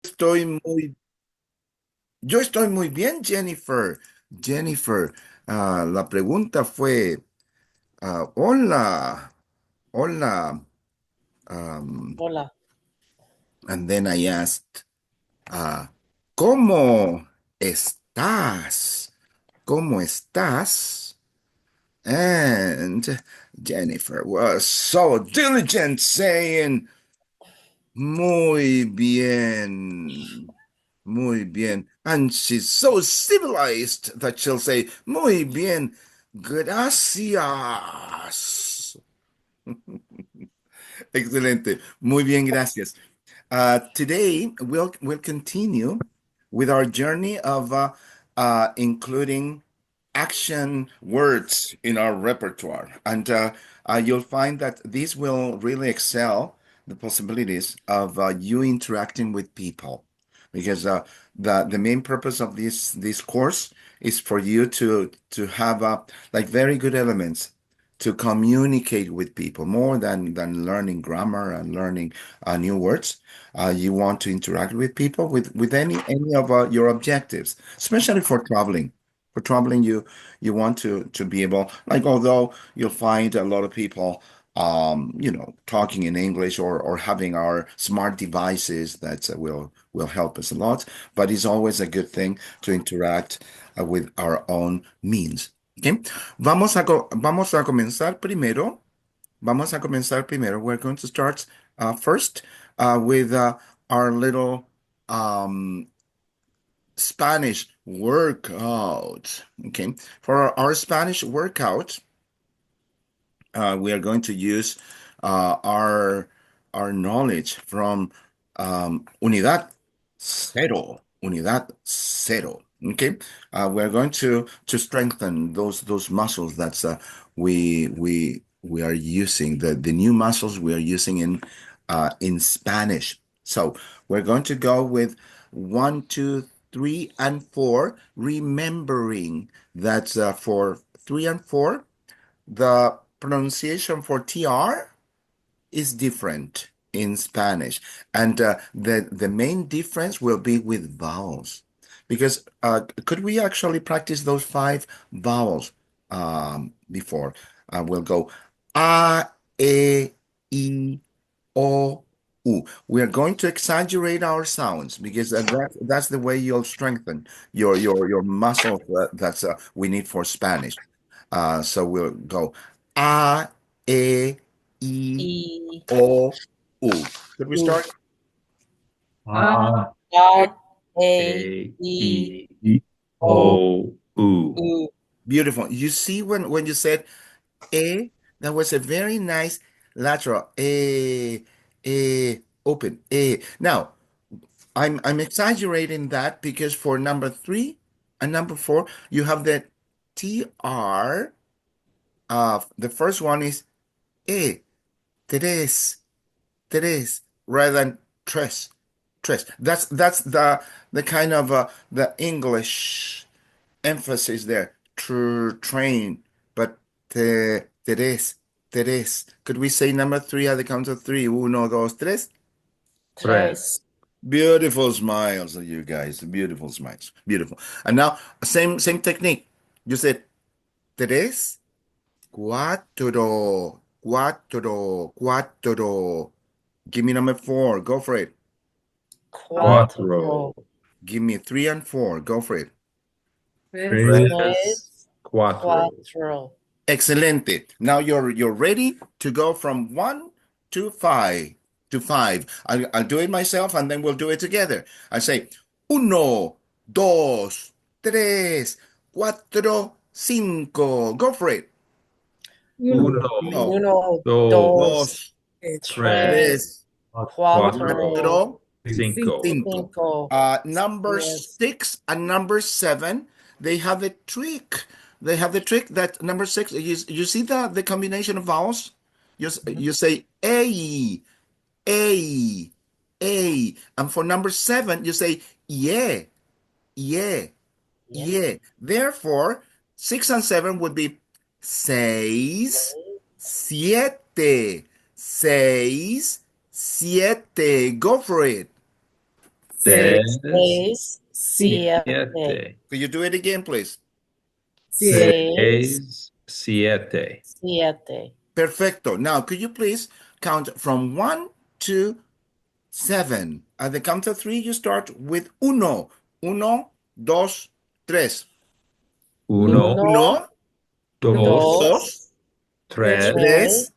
Estoy muy, yo estoy muy bien, Jennifer. Jennifer, la pregunta fue, hola, hola, um, Hola, and then I asked, uh, ¿cómo estás? ¿Cómo estás? And Jennifer was so diligent saying, muy bien. Muy bien. And she's so civilized that she'll say, muy bien, gracias. Excelente. Muy bien, gracias. Today, we'll continue with our journey of including action words in our repertoire. And you'll find that these will really excel the possibilities of you interacting with people. Because the main purpose of this course is for you to have like very good elements to communicate with people more than learning grammar and learning new words. You want to interact with people with any of your objectives, especially for traveling. For traveling, you want to be able, like, although you'll find a lot of people talking in English or having our smart devices that will help us a lot, but it's always a good thing to interact with our own means. Okay? Vamos a comenzar primero. Vamos a comenzar primero. We're going to start first with our little Spanish workout. Okay. For our Spanish workout, we are going to use our knowledge from Unidad Cero. Unidad Cero. Okay, we're going to strengthen those muscles that's we are using the new muscles we are using in Spanish. So we're going to go with one, two, three, and four, remembering that for three and four the pronunciation for TR is different in Spanish. And the main difference will be with vowels. Because could we actually practice those five vowels before? We'll go A, E, I, O, U. We are going to exaggerate our sounds because that's the way you'll strengthen your muscle that's we need for Spanish. So we'll go A, E, I, y O, U. Could we U. start? A, A, E, E, I, I, O, O, U. U. Beautiful. You see when you said E, that was a very nice lateral. Open. Now, I'm exaggerating that because for number three and number four, you have the TR. The first one is E. Tres. Tres rather than tres. Tres. That's the kind of the English emphasis there. Train, but tres, tres. Could we say number three at the count of three? Uno, dos, tres. Tres. Tres. Beautiful smiles, you guys. Beautiful smiles. Beautiful. And now same technique. You said tres, cuatro, cuatro, cuatro. Give me number four. Go for it. Cuatro. Cuatro. Give me three and four. Go for it. Tres. Tres. Cuatro. Cuatro. Excelente. Now you're ready to go from one to five to five. I'll do it myself and then we'll do it together. I say uno, dos, tres, cuatro, cinco. Go for it. Uno, Uno, Uno, dos, dos, dos, tres, tres, tres, cuatro, cuatro, cuatro, cinco. cinco. cinco, Number seis. six and number seven, they have a trick. They have the trick that number six, you see the combination of vowels? You say a, a. And for number seven, you say yeah, yeah, Yeah. yeah. Therefore, six and seven would be seis, siete, seis, siete. Go for it. seis, siete. Could you do it again, please? Siete. Perfecto. Now, could you please count from 1 to 7? At the count of 3, you start with uno. Uno, dos, tres. Uno, Uno, dos, dos, tres, tres,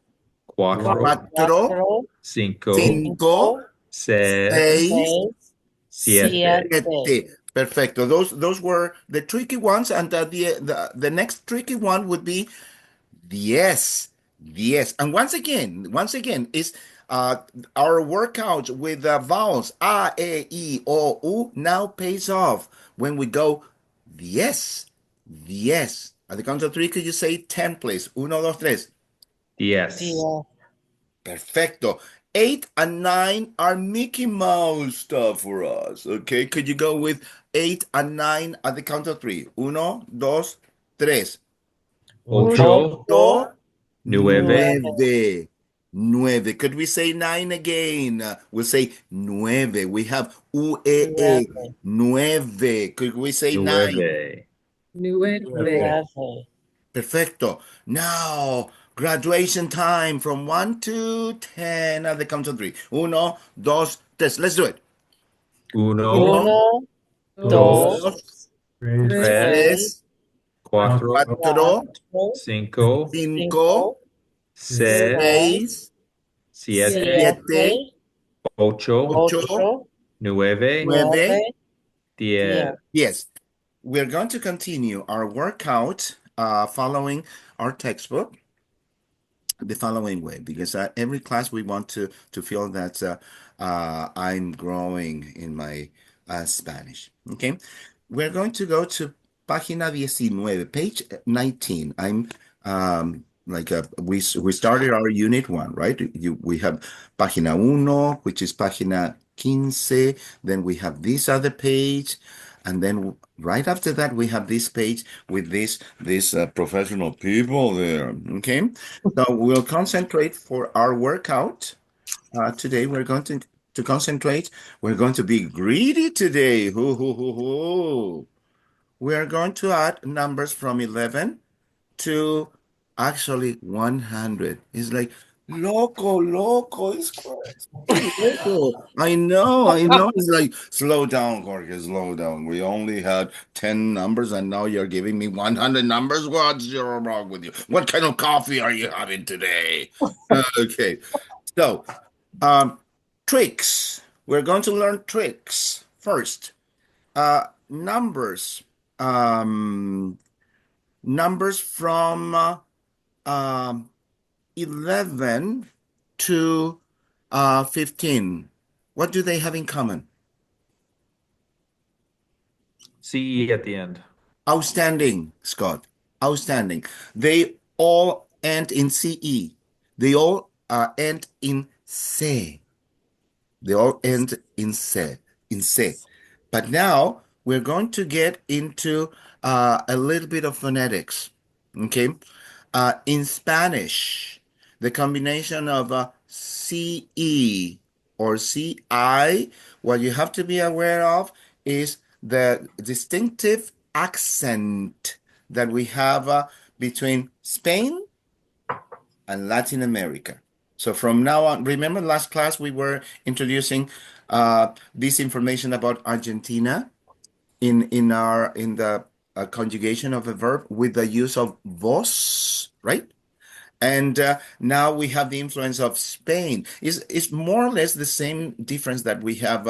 cuatro, cuatro, cinco, cinco, seis, seis, siete. siete. Perfecto. Those were the tricky ones, and the next tricky one would be yes, yes. And once again, is uh, our workout with the vowels a, e, o, u now pays off when we go yes, yes. At the count of 3, could you say 10, please? Uno, dos, tres. Yes. Perfecto. 8 and 9 are Mickey Mouse stuff for us. Okay, could you go with 8 and 9 at the count of 3? Uno, dos, tres. Ocho, Ocho, nueve, nueve. Nueve. Could we say 9 again? We'll say nueve. We have UEE. Nueve. Could we say 9? nueve. nueve, Perfecto. Now, graduation time from 1 to 10 at the count of 3. Uno, dos, tres. Let's do it. Uno, Uno, dos, dos, tres, tres, cuatro, cuatro, cinco, cinco, seis, seis, siete, siete, ocho, ocho, nueve, nueve, diez. yes. We're going to continue our workout following our textbook the following way because every class we want to feel that I'm growing in my Spanish. Okay, we're going to go to página 19, page 19. I'm we started our unit 1, right? We have página uno, which is página 15. Then we have this other page. And then right after that, we have this page with this professional people there. Okay, so we'll concentrate for our workout. Today we're going to concentrate. We're going to be greedy today. Hoo, hoo, hoo, hoo. We are going to add numbers from 11 to actually 100. It's like loco, loco. It's crazy, loco. I know. It's like slow down, Jorge, slow down. We only had 10 numbers and now you're giving me 100 numbers. What's wrong with you? What kind of coffee are you having today? Okay. So, um, tricks. We're going to learn tricks first. Numbers. Um, numbers from um, 11 to 15. What do they have in common? CE at the end. Outstanding, Scott. Outstanding. They all end in CE. They all end in C. They all end in C. In C. But now we're going to get into a little bit of phonetics. Okay. In Spanish, the combination of CE or CI, what you have to be aware of is the distinctive accent that we have between Spain and Latin America. So from now on, remember last class we were introducing this information about Argentina in the conjugation of a verb with the use of vos, right? And now we have the influence of Spain. It's more or less the same difference that we have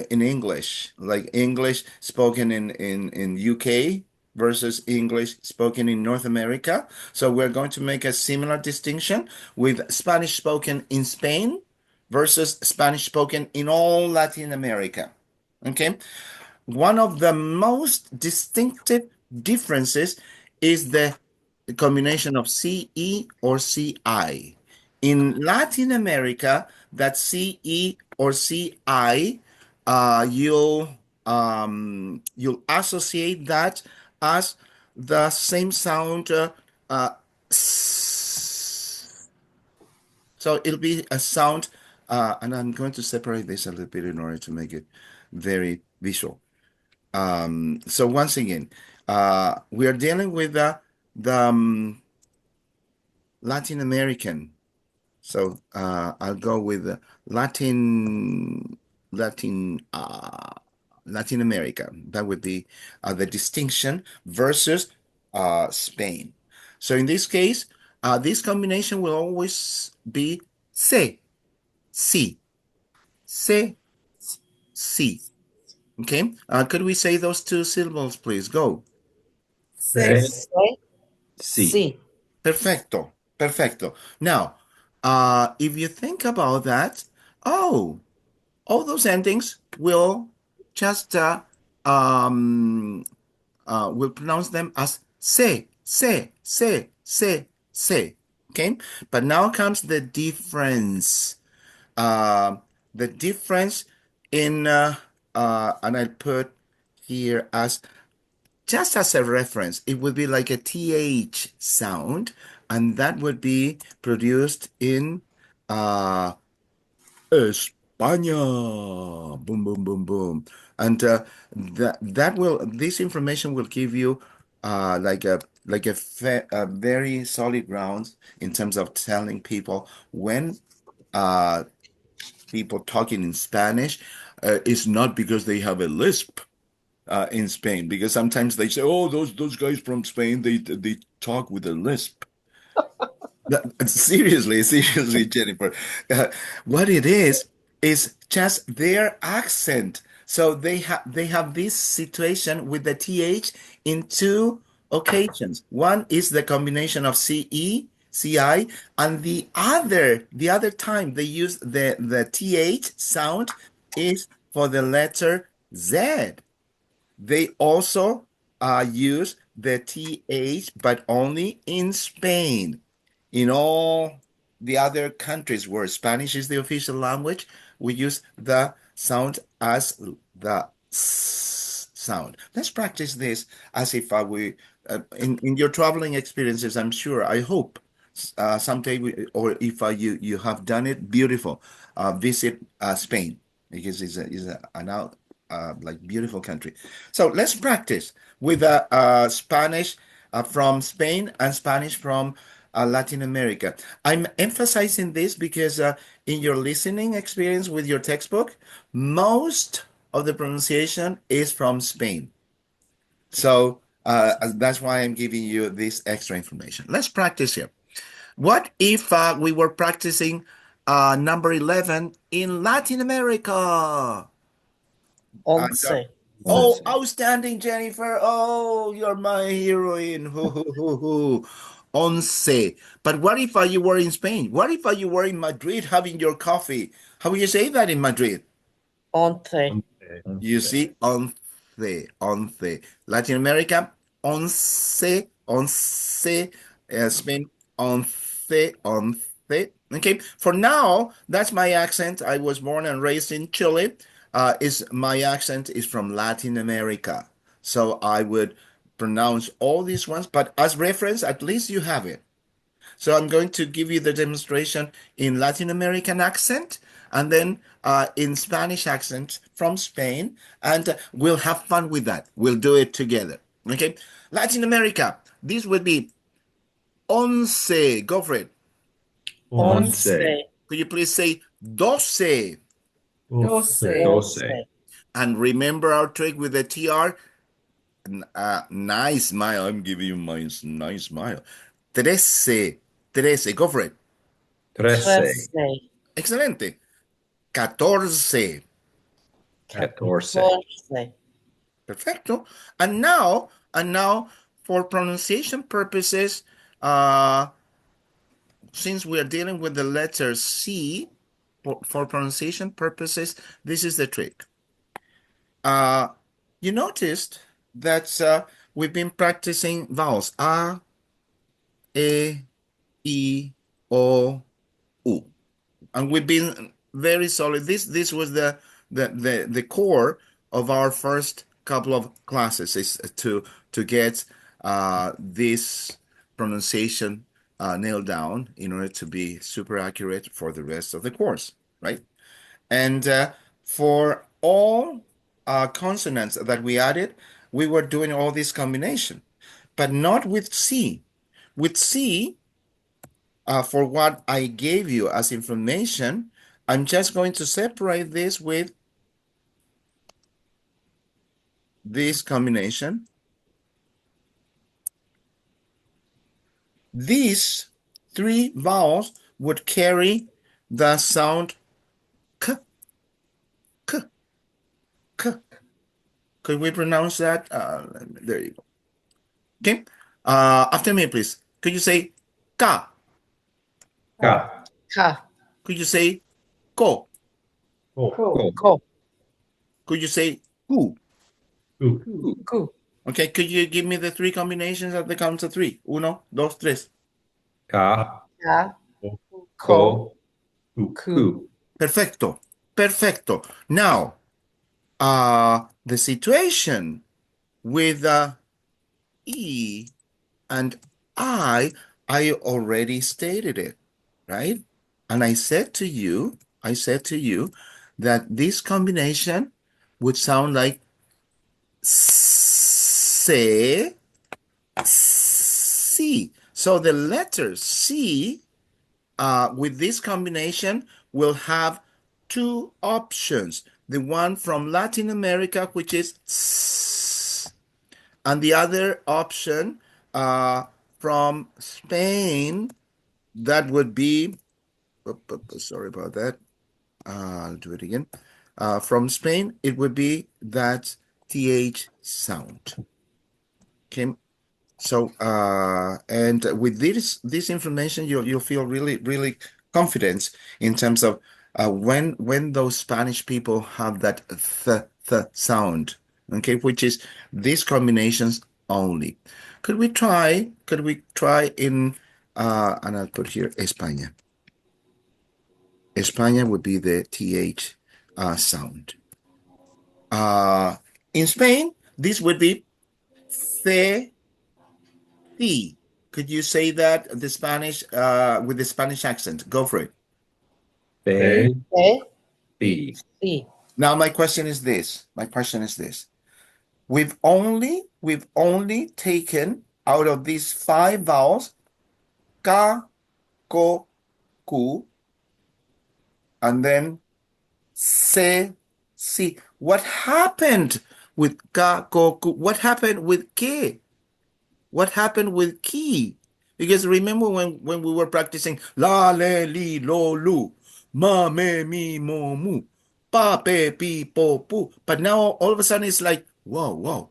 in English, like English spoken in UK versus English spoken in North America. So we're going to make a similar distinction with Spanish spoken in Spain versus Spanish spoken in all Latin America. Okay. One of the most distinctive differences is the combination of CE or CI. In Latin America, that CE or CI, you'll associate that as the same sound. Uh, so it'll be a sound, and I'm going to separate this a little bit in order to make it very visual. So once again, we are dealing with the Latin American. So I'll go with Latin, Latin America. That would be the distinction versus Spain. So in this case, this combination will always be se, si, se, si. Okay. Could we say those two syllables, please? Go. Se, Se, si. si. Perfecto. Perfecto. Now, if you think about that, oh, all those endings will just we'll pronounce them as se. Okay, but now comes the difference. Uh, the difference in and I put here as just as a reference, it would be like a th sound, and that would be produced in uh, España. Boom, boom, boom, boom. And this information will give you a very solid ground in terms of telling people when uh, people talking in Spanish is not because they have a lisp in Spain, because sometimes they say, "Oh, those guys from Spain, they talk with a lisp." Seriously, seriously, Jennifer. Uh, what it is just their accent. So they have this situation with the th in two occasions. One is the combination of ci, and the other time they use the th sound is for the letter z. They also use the th, but only in Spain. In all the other countries where Spanish is the official language, we use the sound as the s sound. Let's practice this as if in your traveling experiences, I'm sure, I hope someday or if you have done it, beautiful. Visit Spain because it's an out like beautiful country. So let's practice with Spanish from Spain and Spanish from Latin America. I'm emphasizing this because in your listening experience with your textbook, most of the pronunciation is from Spain. So that's why I'm giving you this extra information. Let's practice here. What if we were practicing number 11 in Latin America? Once. Oh, Once. outstanding, Jennifer. Oh, you're my heroine. Hoo, hoo, hoo, hoo. Once. But what if you were in Spain? What if you were in Madrid having your coffee? How would you say that in Madrid? Once. You Once. see, once. Latin America, once. Spain, once. Okay, for now, that's my accent. I was born and raised in Chile. Is my accent is from Latin America. So I would pronounce all these ones, but as reference, at least you have it. So I'm going to give you the demonstration in Latin American accent and then in Spanish accent from Spain, and we'll have fun with that. We'll do it together. Okay? Latin America, this would be once. Go for it. Once. Could you please say doce? Doce. And remember our trick with the TR? Nice smile. I'm giving you my nice smile. Trece. Trece. Go for it. Trece. Excelente. Catorce. Catorce. Perfecto. And now, for pronunciation purposes, uh, since we are dealing with the letter C, for pronunciation purposes, this is the trick. Uh, you noticed that we've been practicing vowels. A, E, I, O, U. And we've been very solid. This was the core of our first couple of classes is to get this pronunciation nailed down in order to be super accurate for the rest of the course, right? And for all consonants that we added, we were doing all this combination, but not with C. With C, for what I gave you as information, I'm just going to separate this with this combination. These three vowels would carry the sound k, k, k. Could we pronounce that? There you go. Okay. After me, please. Could you say ka? Ka. Ka. Could you say ko? Ko. Ko. Could you say ku? Ku. Ku. Okay. Could you give me the three combinations at the count of three? Uno, dos, tres. Ka. Ka. Ko. Ku. Ku. Perfecto. Perfecto. Now, the situation with E and I already stated it, right? And I said to you that this combination would sound like se, si. So the letter C with this combination will have two options. The one from Latin America, which is s, and the other option from Spain, that would be, sorry about that. I'll do it again. From Spain, it would be that TH sound. Okay. So, and with this information, you'll feel really confident in terms of when those Spanish people have that th sound, okay, which is these combinations only. Could we try in and I'll put here España. España would be the TH sound. In Spain, this would be C. Could you say that the Spanish with the Spanish accent? Go for it. Fe. E. Fi. Si. Now my question is this. We've only taken out of these five vowels ka, ko, ku, and then se, si. What happened with ka, ko, ku? What happened with ke? What happened with ki? Because remember when we were practicing la, le, li, lo, lu, ma, me, mi, mo, mu, pa, pe, pi, po, pu. But now all of a sudden it's like, whoa,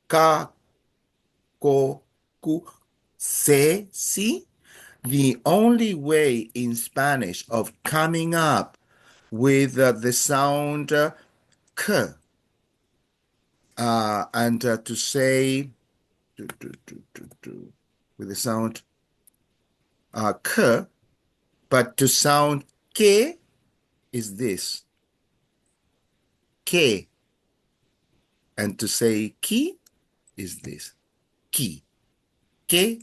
ka, ko, ku, se, si. The only way in Spanish of coming up with the sound k and to say with the sound k, but to sound que is this. Que. And to say ki is this. Ki. Que.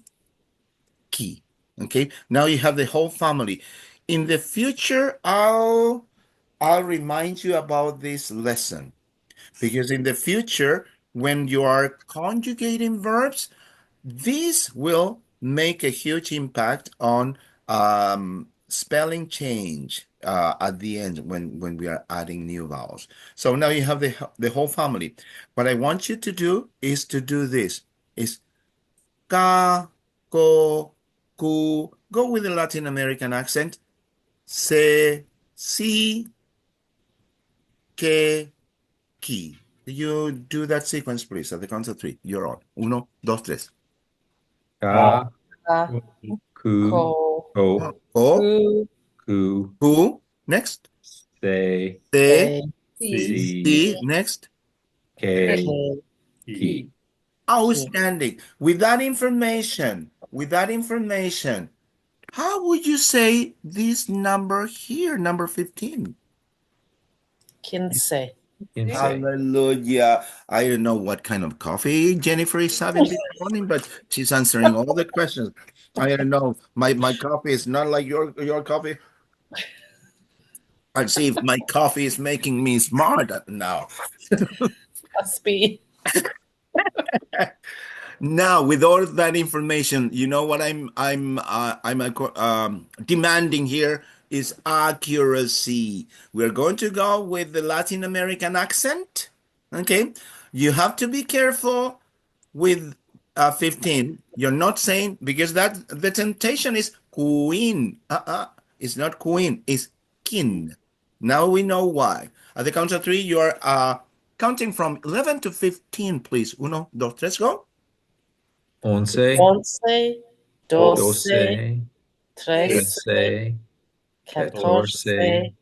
Ki. Okay. Now you have the whole family. In the future, I'll remind you about this lesson because in the future, when you are conjugating verbs, this will make a huge impact on spelling change at the end when we are adding new vowels. So now you have the whole family. What I want you to do is to do this. Is ka, ko, ku. Go with the Latin American accent. Se, si, que, ki. You do that sequence, please, at the count of three. You're on. Uno, dos, tres. Ka. Ka. Ku. Ko. Ko. Ku. Ku. Who? Next. Se. Se. Si. Si. Next. Ke. Ke. Ki. Outstanding. With that information, how would you say this number here, number 15? Quince. Quince. Hallelujah. I don't know what kind of coffee Jennifer is having this morning, but she's answering all the questions. I don't know. My coffee is not like your coffee. I'll see if my coffee is making me smart now. Must be. Now, with all of that information, you know what demanding here is accuracy. We're going to go with the Latin American accent. Okay, you have to be careful with 15. You're not saying because that the temptation is queen. It's not queen. It's kin. Now we know why. At the count of three, you are counting from 11 to 15, please. Uno, dos, tres, go. 11, 11, 12, 12, 13, 13, 14, 14,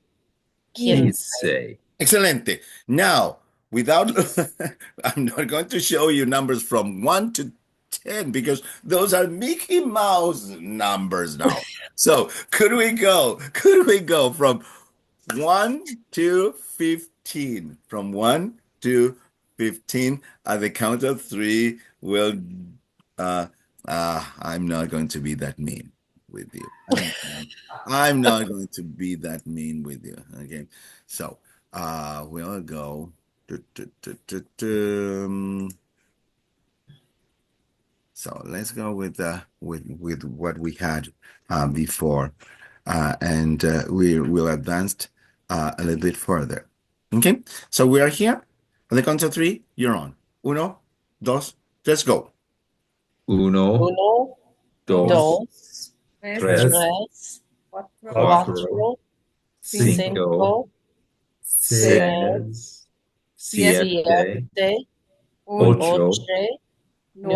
15. 15. Excelente. Now, without, I'm not going to show you numbers from 1 to 10 because those are Mickey Mouse numbers now. So could we go from 1 to 15? From 1 to 15 at the count of three, uh, I'm not going to be that mean with you. I'm not going to be that mean with you. Okay. So, we'll go. So let's go with with what we had before, and we will advance a little bit further. Okay. So we are here. On the count of three, you're on. Uno, dos, tres, go. 1, 1, 2, 2, 3, 3, 4, 4, 5, 5, 6, 7, 7, 8, 8, 9, 9, 10,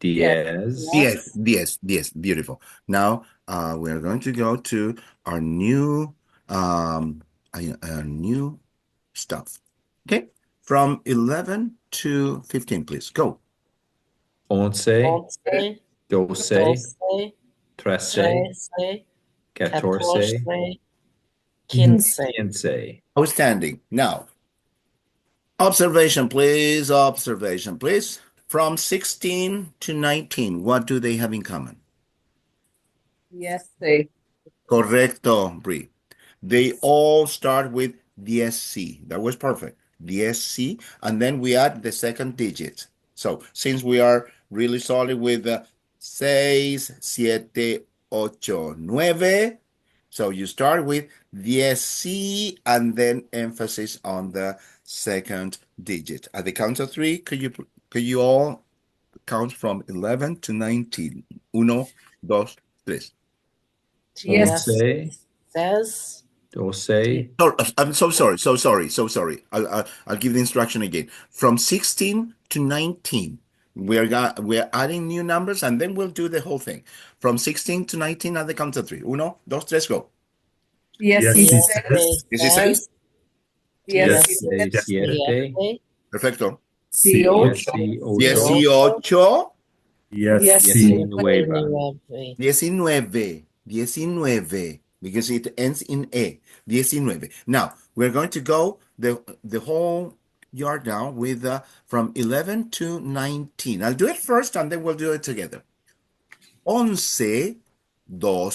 Yes, yes, yes. Beautiful. Now, we are going to go to our new, our new stuff. Okay, from 11 to 15, please go. 11, 11, 12, 12, 13, 13, 14, 14, 15. 15. Outstanding. Now, observation, please. Observation, please. From 16 to 19, what do they have in common? Yes, they. Correcto, Brie. They all start with DSC. That was perfect. DSC, and then we add the second digit. So since we are really solid with 6, 7, 8, 9, so you start with DSC and then emphasis on the second digit. At the count of three, could you all count from 11 to 19? Uno, dos, tres. Yes, 11, says. 12, I'm so sorry, so sorry, so sorry. I'll give the instruction again. From 16 to 19, we're adding new numbers and then we'll do the whole thing. From 16 to 19 at the count of three. Uno, dos, tres, go. 16, 16. 17, Perfecto. 18, 18, 19. 19. 19. Because it ends in E. 19. Now, we're going to go the whole yard now with from 11 to 19. I'll do it first and then we'll do it together. 11, 12,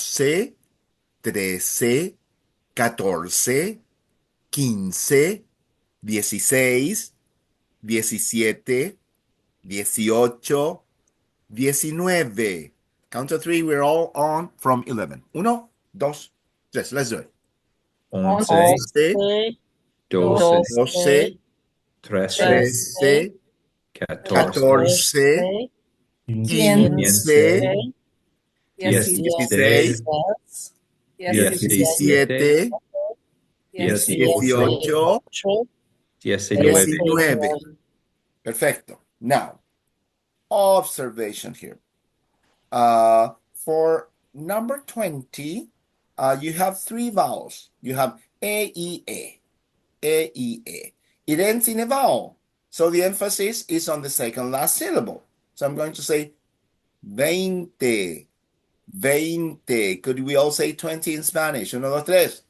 13, 14, 15, 16, 17, 18, 19. Count to three. We're all on from 11. Uno, dos, tres. Let's do it. 11, 11, 12, 12, 13, 13, 14, 14, 15, 15, 16, 17, 17, 18, 19. 19. Perfecto. Now, observation here. For number 20, you have three vowels. You have A, E, A. A, E, A. It ends in a vowel. So the emphasis is on the second last syllable. So I'm going to say 20. 20. Could we all say 20 in Spanish? Uno, dos, tres.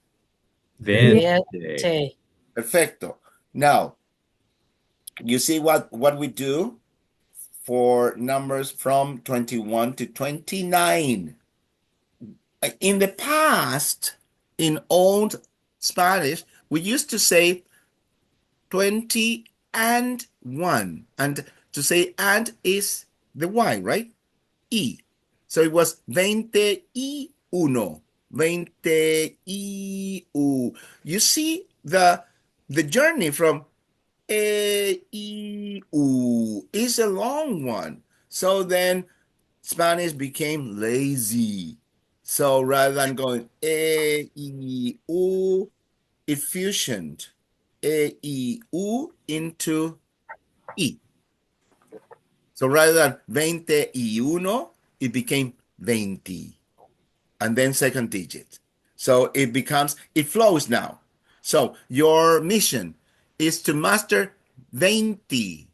20. Perfecto. Now, you see what we do for numbers from 21 to 29. In the past, in old Spanish, we used to say 20 and 1. And to say and is the Y, right? Y. So it was 21. 21. You see the journey from is a long one. So then Spanish became lazy. So rather than going it fusioned into E. So rather than 21, it became 20. And then second digit. So it flows now. So your mission is to master 20.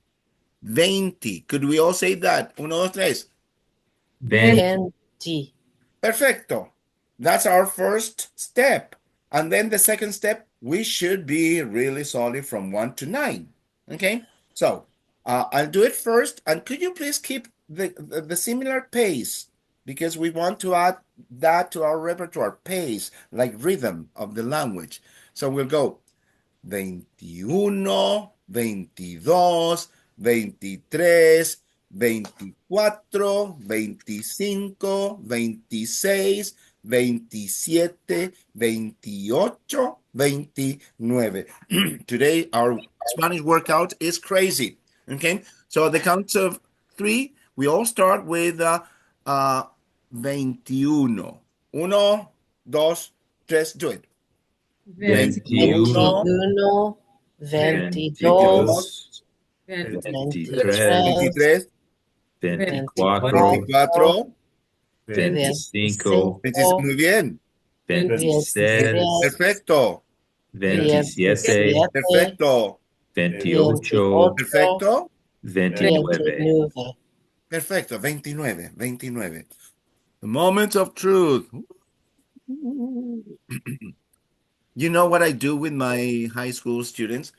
20. Could we all say that? Uno, dos, tres. 20. Perfecto. That's our first step. And then the second step, we should be really solid from 1 to 9. Okay? So I'll do it first. And could you please keep the similar pace? Because we want to add that to our repertoire, pace, like rhythm of the language. So we'll go 21, 22, 23, 24, 25, 26, 27, 28, 29. Today, our Spanish workout is crazy. Okay, so at the count of 3, we all start with 21. Uno, dos, tres, do it. 21, 21, 22, 22, 23, 23, 24, 24, 25, 25. Muy bien. 26, Perfecto. 27, Perfecto. 28, Perfecto. 29. Perfecto. 29. 29. The moment of truth. You know what I do with my high school students?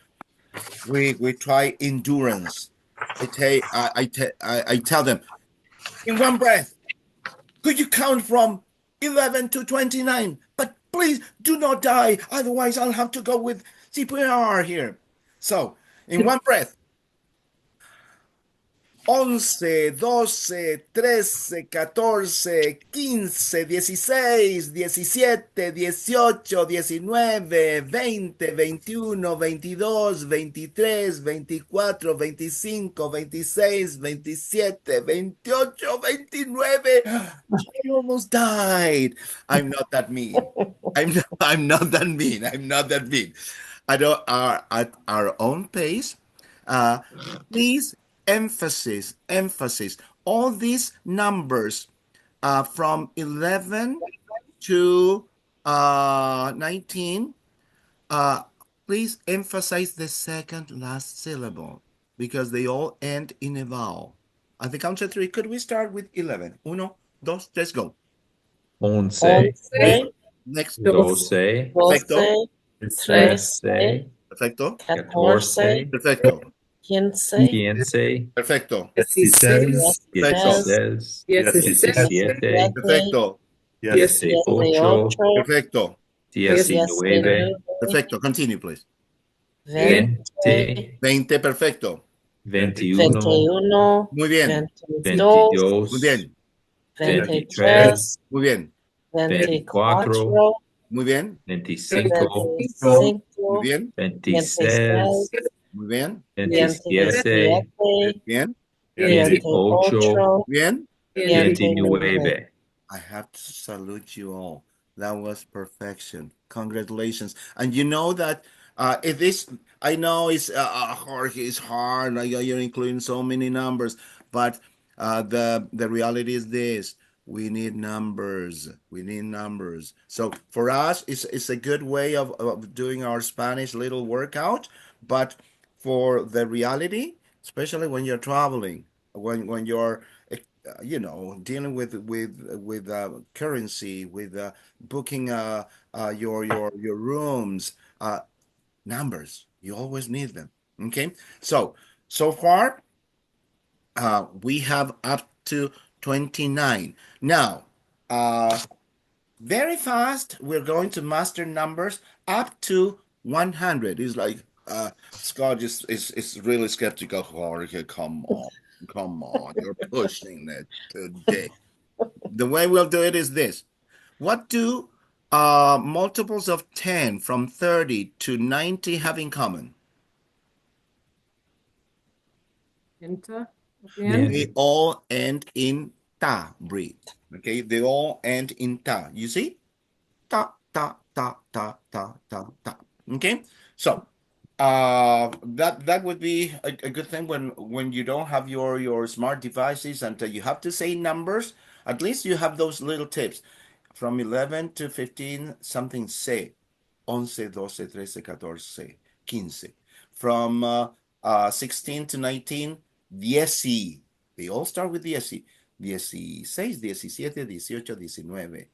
We try endurance. I tell them in one breath. Could you count from 11 to 29? But please do not die. Otherwise, I'll have to go with CPR here. So, in one breath. 11, 12, 13, 14, 15, 16, 17, 18, 19, 20, 21, 22, 23, 24, 25, 26, 27, 28, 29. I almost died. I'm not that mean. I'm not that mean. I'm not that mean. At our own pace. Please emphasis. All these numbers from 11 to 19, uh, please emphasize the second last syllable because they all end in a vowel. At the count of 3, could we start with 11? Uno, dos, tres, go. 11, Next. 12, Perfecto. 13, Perfecto. 14, Perfecto. 15, Perfecto. 16, Perfecto. 16, 17, 17, Perfecto. 18, Perfecto. 19, Perfecto. Continue, please. 20, 20, perfecto. 21, Muy bien. 22, Muy bien. 23, Muy bien. 24, Muy bien. 25, Muy bien. 26, Muy bien. 27, Bien. 28, Bien. 29. I have to salute you all. That was perfection. Congratulations. And you know that it is, I know Jorge, it's hard. Like you're including so many numbers, but the reality is this. We need numbers. We need numbers. So for us, it's a good way of doing our Spanish little workout. But for the reality, especially when you're traveling, when you're dealing with currency, with booking your rooms, numbers. You always need them. Okay, so far we have up to 29. Now, very fast, we're going to master numbers up to 100. It's like Scott is really skeptical. Jorge, come on, you're pushing it today. The way we'll do it is this. What do multiples of 10 from 30 to 90 have in common? Enter at the end. They all end in ta, Bree. Okay, they all end in ta. You see? Ta, ta, ta, ta, ta, ta, ta. Okay, so that would be a good thing when you don't have your smart devices and you have to say numbers. At least you have those little tips. From 11 to 15, something say. 11, 12, 13, 14, 15. From 16 to 19, 10. They all start with 10. 16, 17, 18, 19.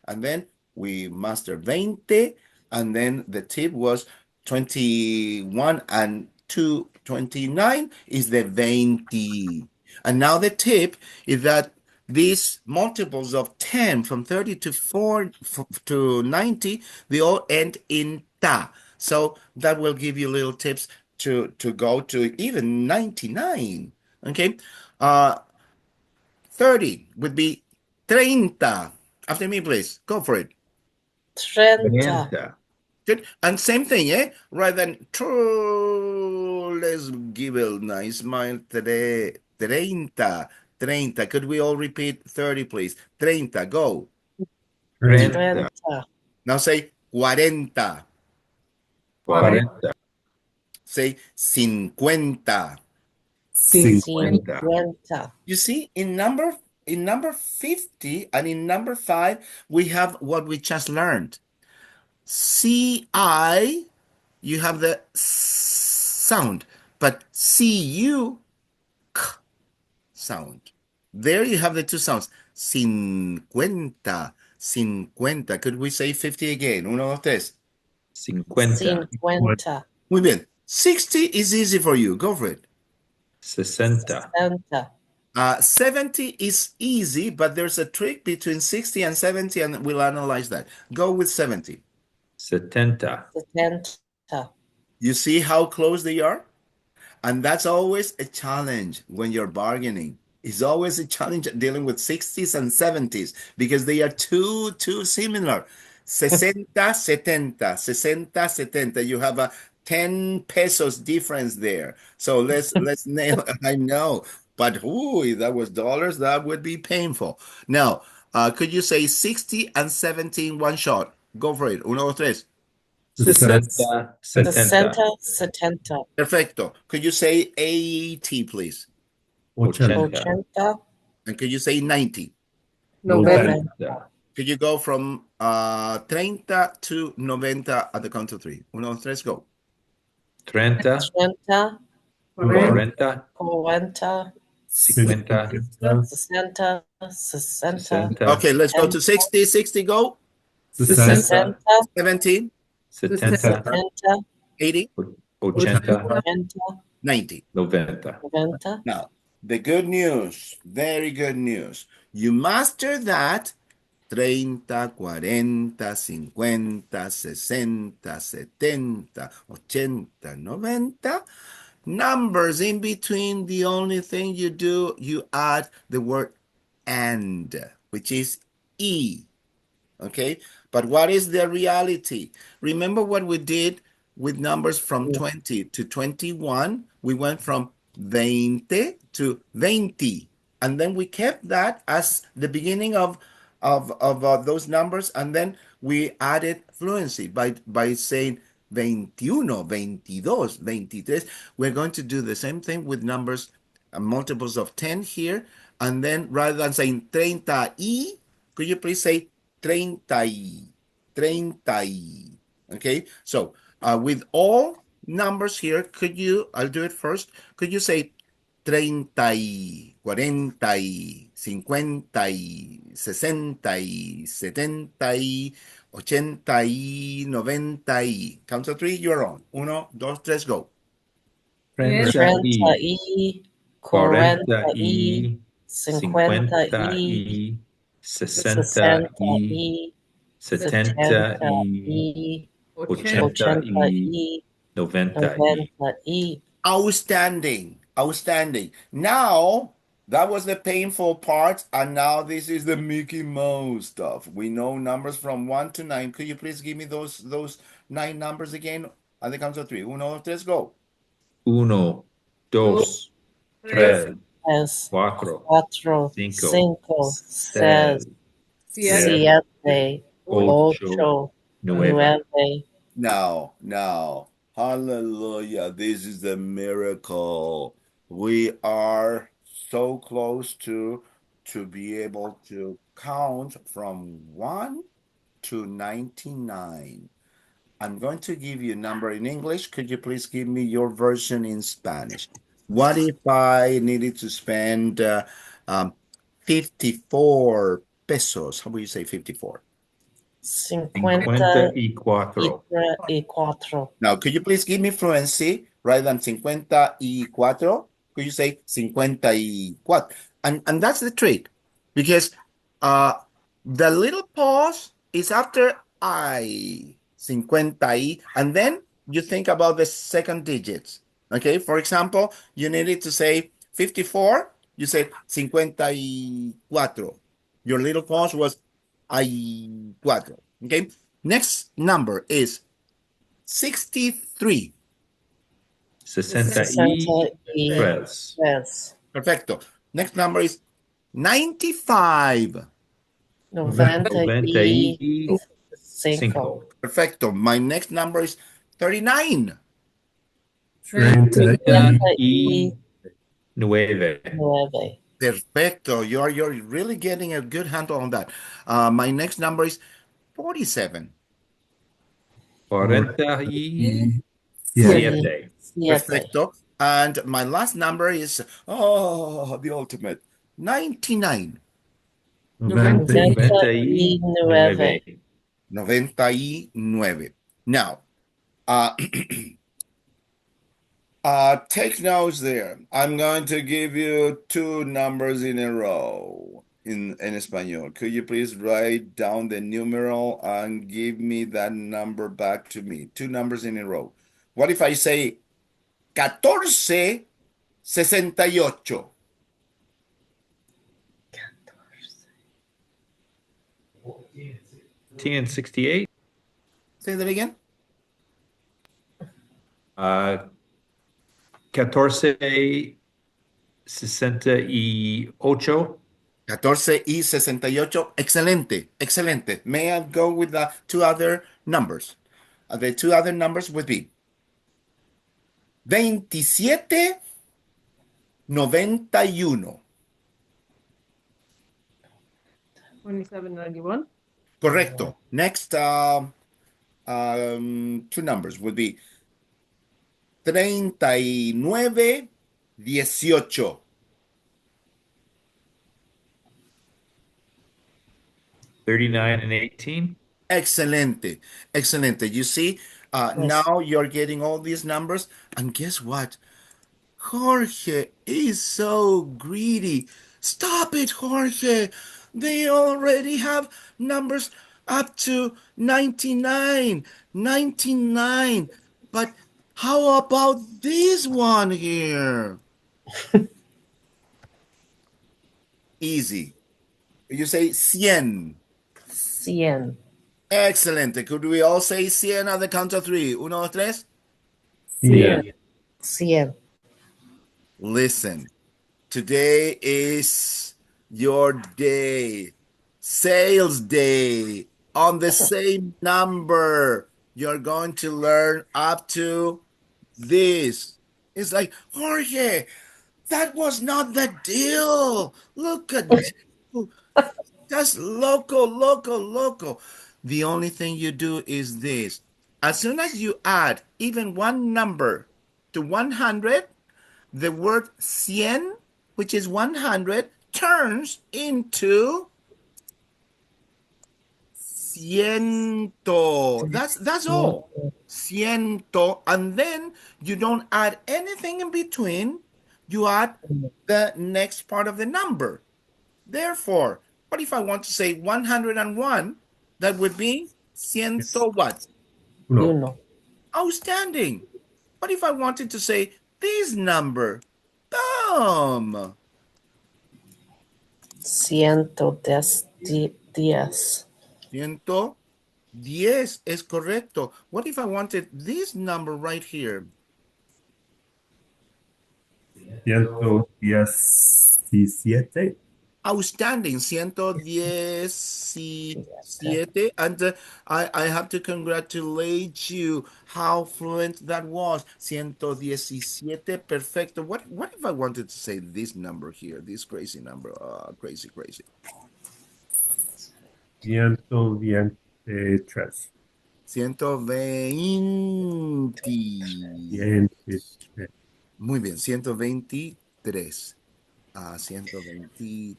And then we master 20. And then the tip was 21 and 229 is the 20. And now the tip is that these multiples of 10 from 30 to 4 to 90, they all end in ta. So that will give you little tips to go to even 99. Okay. 30 would be 30. After me, please. Go for it. 30. Good. And same thing, eh? Rather than true, let's give a nice smile today. 30. 30. Could we all repeat 30, please? 30. Go. 30. Now say 40. 40. Say 50. 50. You see, in number 50 and in number 5, we have what we just learned. CI, you have the sound, but CU, k sound. There you have the two sounds. 50. 50. Could we say 50 again? Uno, dos, tres. 50. 50. Muy bien. 60 is easy for you. Go for it. 60. 70 is easy, but there's a trick between 60 and 70, and we'll analyze that. Go with 70. 70. 70. You see how close they are? And that's always a challenge when you're bargaining. It's always a challenge dealing with 60s and 70s because they are too similar. 60, 70, 60, 70. You have a 10 pesos difference there. So let's nail. I know, but if that was dollars, that would be painful. Now, could you say 60 and 70 in one shot? Go for it. Uno, dos, tres. 60. 70. 70. Perfecto. Could you say 80, please? 80. 80. And could you say 90? 90. Could you go from 30 to 90 at the count of 3? Uno, dos, tres, go. 30. 30. 40. 40. 50. 60. 60. Okay, let's go to 60. 60, go. 60. 70, 70. 70. 80, 80. 90. 90. 90. Now, the good news, very good news. You master that 30, 40, 50, 60, 70, 80, 90. Numbers in between, the only thing you do, you add the word and, which is E. Okay, but what is the reality? Remember what we did with numbers from 20 to 21? We went from 20 to 20, and then we kept that as the beginning of those numbers, and then we added fluency by saying 21, 22, 23. We're going to do the same thing with numbers, multiples of 10 here, and then rather than saying 30 could you please say 30, 30. Okay, so with all numbers here, I'll do it first. Could you say 30, 40, 50, 60, 70, 80, 90. Count to 3, you're on. Uno, dos, tres, go. 30. 30. 40. 50. 60. 70. 80. 80. 80. 90 90 Outstanding. Outstanding. Now, that was the painful part, and now this is the Mickey Mouse stuff. We know numbers from 1 to 9. Could you please give me those 9 numbers again? At the count of 3. 1, 2, 3, go. 1, 2, 3, 3, 4, 4, 5, 5, 6, 6, 7, 7, 8, 8, 9. 9. Now, hallelujah. This is the miracle. We are so close to be able to count from 1 to 99. I'm going to give you a number in English. Could you please give me your version in Spanish? What if I needed to spend 54 pesos? How would you say 54? 54. 54. Now, could you please give me fluency rather than 54? Could you say 54? And that's the trick, because the little pause is after I, 50, and then you think about the second digits. Okay, for example, you needed to say 54, you said 54. Your little pause was ay cuatro. Okay, next number is 63. 63. Perfecto. Next number is 95. 95. Perfecto. My next number is 39. 39. Perfecto. You're really getting a good handle on that. My next number is 47. 47. Perfecto. And my last number is, the ultimate, 99. 99. 99. Now, take notes there. I'm going to give you 2 numbers in a row in Español. Could you please write down the numeral and give me that number back to me? 2 numbers in a row. What if I say 1468? 1068. Say that again. 1468. 14 y 68. Excelente. Excelente. May I go with the 2 other numbers? The 2 other numbers would be 2791. 2791. Correcto. Next 2 numbers would be 3918. 39 and 18. Excelente. Excelente. You see, now you're getting all these numbers. And guess what? Jorge is so greedy. Stop it, Jorge. They already have numbers up to 99. 99. But how about this one here? Easy. You say 100. 100. Excelente. Could we all say 100 at the count of 3? 1, 2, 3. 100. 100. Listen, today is your day, sales day. On the same number, you're going to learn up to this. It's like, Jorge, that was not the deal. Look at you. Just loco. The only thing you do is this. As soon as you add even one number to 100, the word 100, which is 100, turns into ciento. That's all. Ciento. And then you don't add anything in between. You add the next part of the number. Therefore, what if I want to say 101? That would be ciento what? Uno. Outstanding. What if I wanted to say this number? Tom. 110. 110 es correcto. What if I wanted this number right here? 117. Outstanding, 117. And I have to congratulate you how fluent that was. 117, perfecto. What if I wanted to say this number here, this crazy number? Crazy, crazy. 123. 120. 123. Muy bien, 123. 123,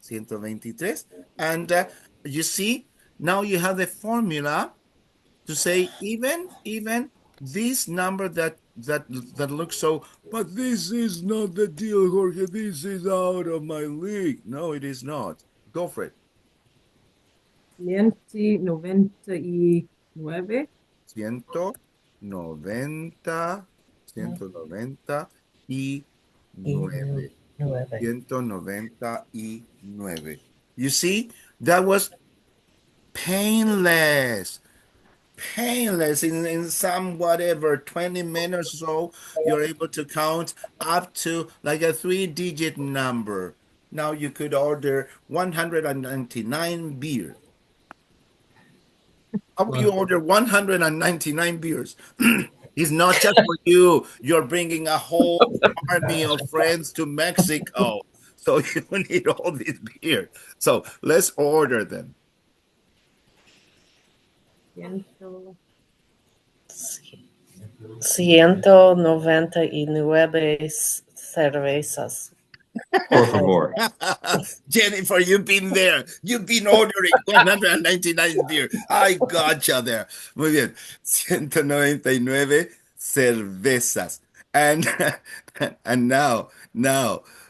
123. And you see, now you have the formula to say even this number that looks so, but this is not the deal, Jorge. This is out of my league. No, it is not. Go for it. 199. 190, 199. 9. 199. You see, that was painless. Painless in some whatever 20 minutes or so, you're able to count up to like a three-digit number. Now you could order 199 beers. How will you order 199 beers? It's not just for you. You're bringing a whole army of friends to Mexico. So you need all these beers. So let's order them. 199 cervezas. Por favor. Jennifer, you've been there. You've been ordering 199 beer. I gotcha there. Muy bien. 199 cervezas. And and now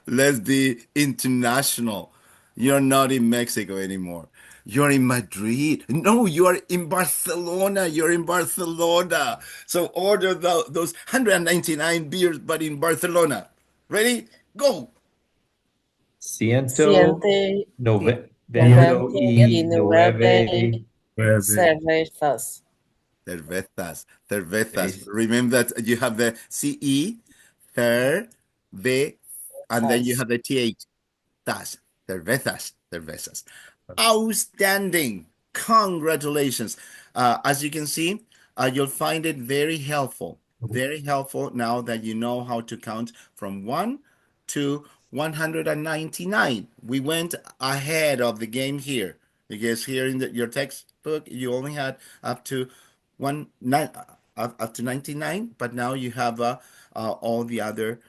let's be international. You're not in Mexico anymore. You're in Madrid. No, you are in Barcelona. You're in Barcelona. So order those 199 beers, but in Barcelona. Ready? Go. Ciento noventa y 199 nueve. cervezas. Cervezas. Remember that you have the CE, cerve, and then you have the TH. Tas. Cervezas. Outstanding. Congratulations. As you can see, you'll find it very helpful. Very helpful now that you know how to count from 1 to 199. We went ahead of the game here because here in your textbook you only had up to up to 99, but now you have all the other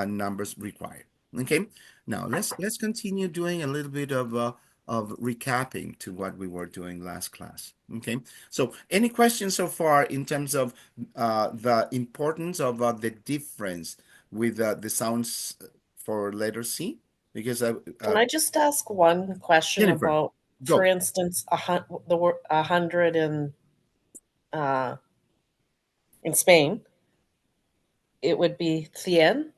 numbers required. Okay, now let's continue doing a little bit of recapping to what we were doing last class. Okay, so any questions so far in terms of the importance of the difference with the sounds for letter C? Because Can I just ask one question Jennifer, about, for go. instance, the word 100 uh, in Spain? It would be 100.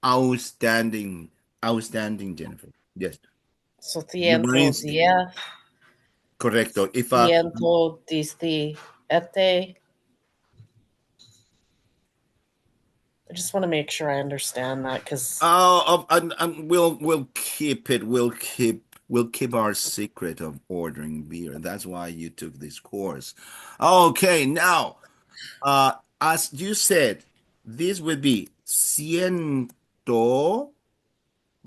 Outstanding, outstanding, Jennifer. Yes, So you were in 110, correcto. If 117. I just want to make sure I understand that because and we'll keep it. We'll keep our secret of ordering beer. That's why you took this course. Okay, now, as you said, this would be ciento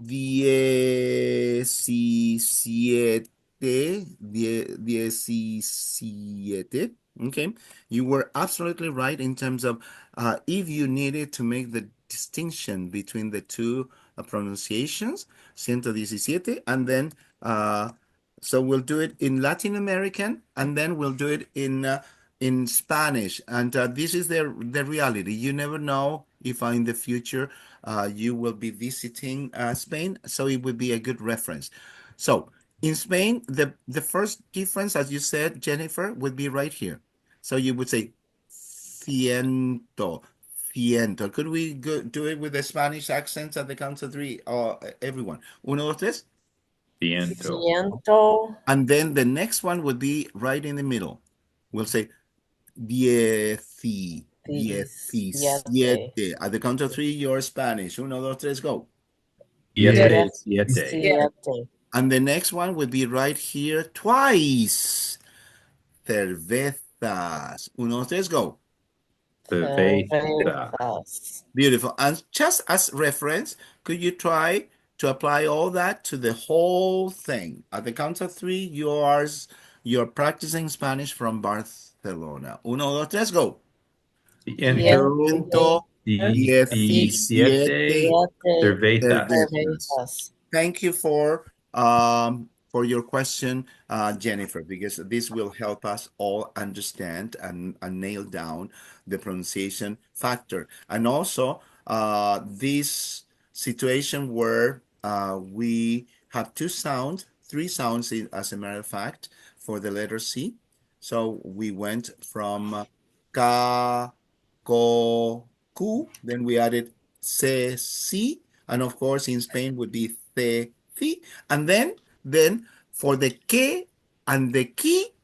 17. Okay, you were absolutely right in terms of if you needed to make the distinction between the two pronunciations, 117, and then so we'll do it in Latin American, and then we'll do it in Spanish. And this is the reality. You never know if in the future you will be visiting Spain, so it would be a good reference. So in Spain, the first difference, as you said, Jennifer, would be right here. So you would say ciento. Ciento. Could we do it with the Spanish accents at the count of three? Everyone. Uno, dos, tres. Ciento. Ciento. And then the next one would be right in the middle. We'll say diecisiete. At the count of three, you're Spanish. Uno, dos, tres, go. Siete. Siete. Siete. And the next one would be right here twice. Cervezas. Uno, dos, tres, go. Cerveza. Cervezas. Beautiful. And just as reference, could you try to apply all that to the whole thing? At the count of three, you're practicing Spanish from Barcelona. Uno, dos, tres, go. Ciento. Ciento Diecisiete. diecisiete Cervezas. Cervezas. Thank you for your question, Jennifer, because this will help us all understand and nail down the pronunciation factor. And also this situation where we have two sounds, three sounds as a matter of fact, for the letter C. So we went from ka, ko, ku, then we added se, si, and of course in Spain would be the, fi, and then for the que and the ki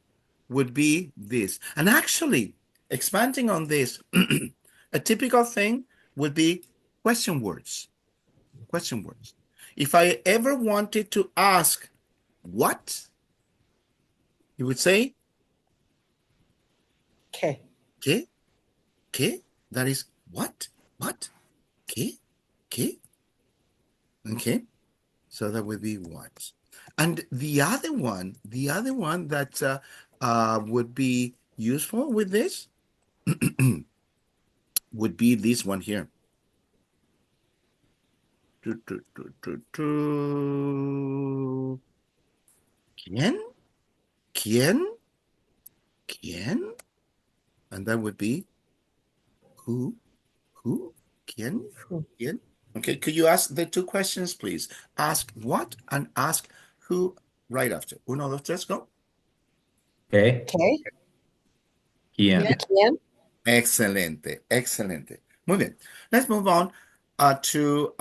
would be this. And actually, expanding on this, a typical thing would be question words. Question words. If I ever wanted to ask what, you would say Okay. que, que, that is what, que, que. Okay, so that would be what. And the other one that would be useful with this would be this one here. ¿Quién? ¿Quién? ¿Quién? And that would be who? Who? ¿Quién? ¿Quién? Okay, could you ask the two questions, please? Ask what and ask who right after. Uno, dos, tres, go. Okay. Okay. ¿Quién? ¿Quién? Excelente, excelente. Muy bien. Let's move on to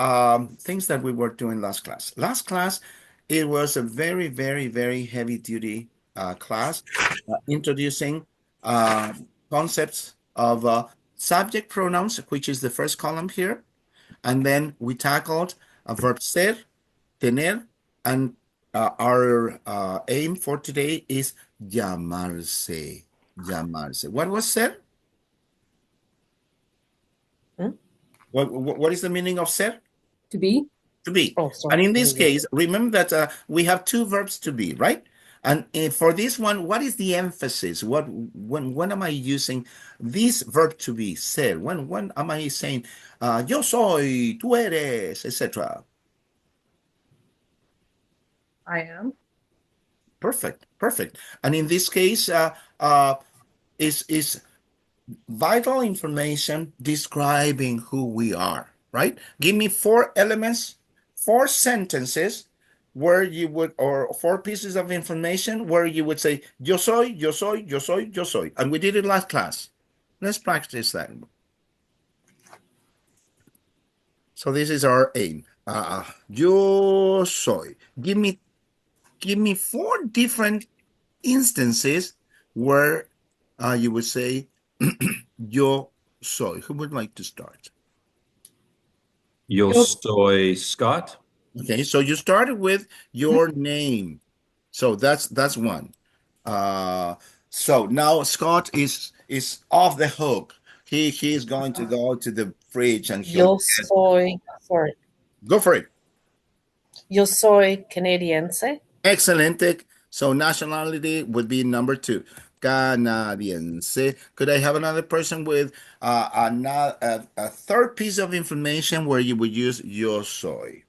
things that we were doing last class. Last class, it was a very, very, very heavy duty class introducing concepts of subject pronouns, which is the first column here. And then we tackled a verb ser, tener, and our aim for today is llamarse. Llamarse. What was ser? What is the meaning of ser? To be. To be. Oh, sorry. And in this case, remember that we have two verbs to be, right? And for this one, what is the emphasis? When am I using this verb to be, ser? When am I saying yo soy, tú eres, etc.? I am. Perfect, perfect. And in this case, is vital information describing who we are, right? Give me four elements, four sentences where you would, or four pieces of information where you would say, yo soy, yo soy, yo soy, yo soy. And we did it last class. Let's practice that. So this is our aim. Yo soy. Give me four different instances where you would say, yo soy. Who would like to start? Yo soy Scott. Okay, so you started with your name. So that's one. So now Scott is off the hook. He is going to go to the fridge and Yo soy, sorry. Go for it. Yo soy canadiense. Excelente. So nationality would be number two. Canadiense. Could I have another person with a third piece of information where you would use yo soy?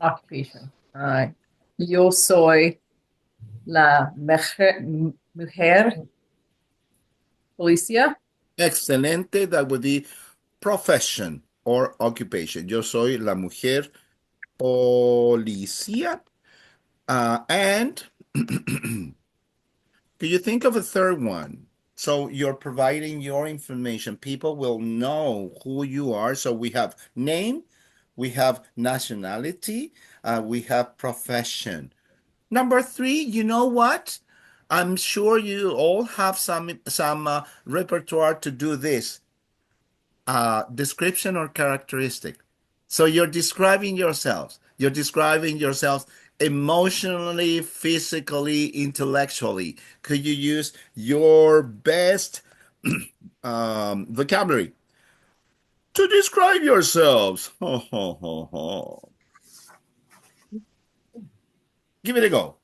Occupation. Yo soy la mujer policía. Excelente. That would be profession or occupation. Yo soy la mujer policía. And could you think of a third one? So you're providing your information. People will know who you are. So we have name, we have nationality, we have profession. Number three, you know what? I'm sure you all have some repertoire to do this. Description or characteristic. So you're describing yourselves. You're describing yourselves emotionally, physically, intellectually. Could you use your best vocabulary to describe yourselves? Ho, ho, ho, ho. Give it a go.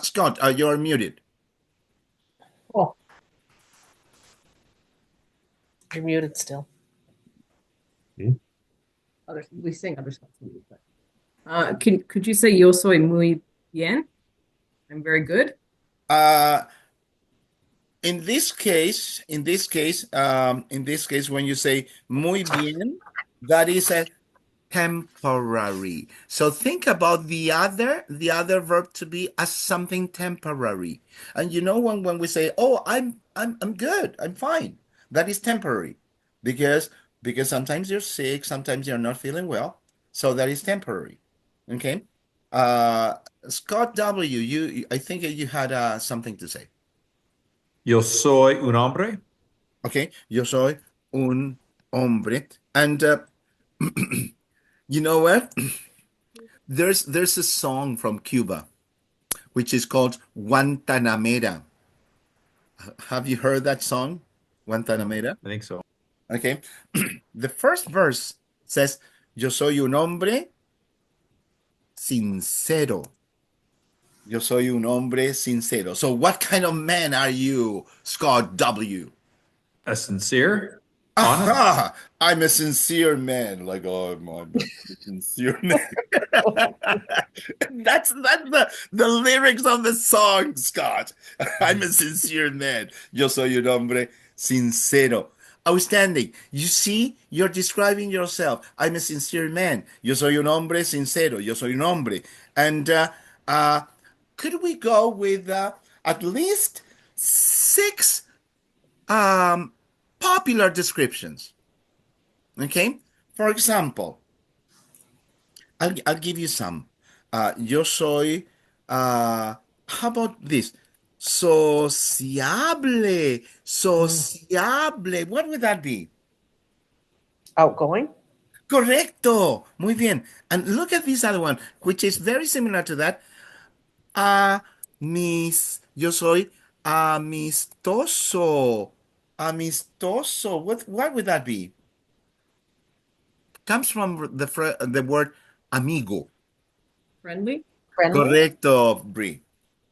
Scott, you're muted. Oh, You're muted still. we sing other stuff. Could you say yo soy muy bien? I'm very good. Uh, in this case, when you say muy bien, that is a temporary. So think about the other verb to be as something temporary. And you know when we say, "Oh, I'm good. I'm fine." That is temporary. Because because sometimes you're sick, sometimes you're not feeling well. So that is temporary. Okay? Uh Scott W, I think you had something to say. Yo soy un hombre. Okay? Yo soy un hombre. And you know what? There's a song from Cuba which is called Guantanamera. Have you heard that song? Guantanamera. I think so. Okay. The first verse says, Yo soy un hombre sincero. Yo soy un hombre sincero. So what kind of man are you, Scott W? A sincere, honest. Aha! I'm a sincere man. Like, oh, I'm a sincere man. That's the lyrics of the song, Scott. I'm a sincere man. Yo soy un hombre sincero. Outstanding. You see, you're describing yourself. I'm a sincere man. Yo soy un hombre sincero. Yo soy un hombre. And uh, could we go with at least six um, popular descriptions? Okay. For example, I'll give you some. Yo soy, how about this? Sociable. Sociable. What would that be? Outgoing. Correcto. Muy bien. And look at this other one, which is very similar to that. Yo soy amistoso. Amistoso. What would that be? Comes from the word amigo. Friendly. Friendly. Correcto, Brie.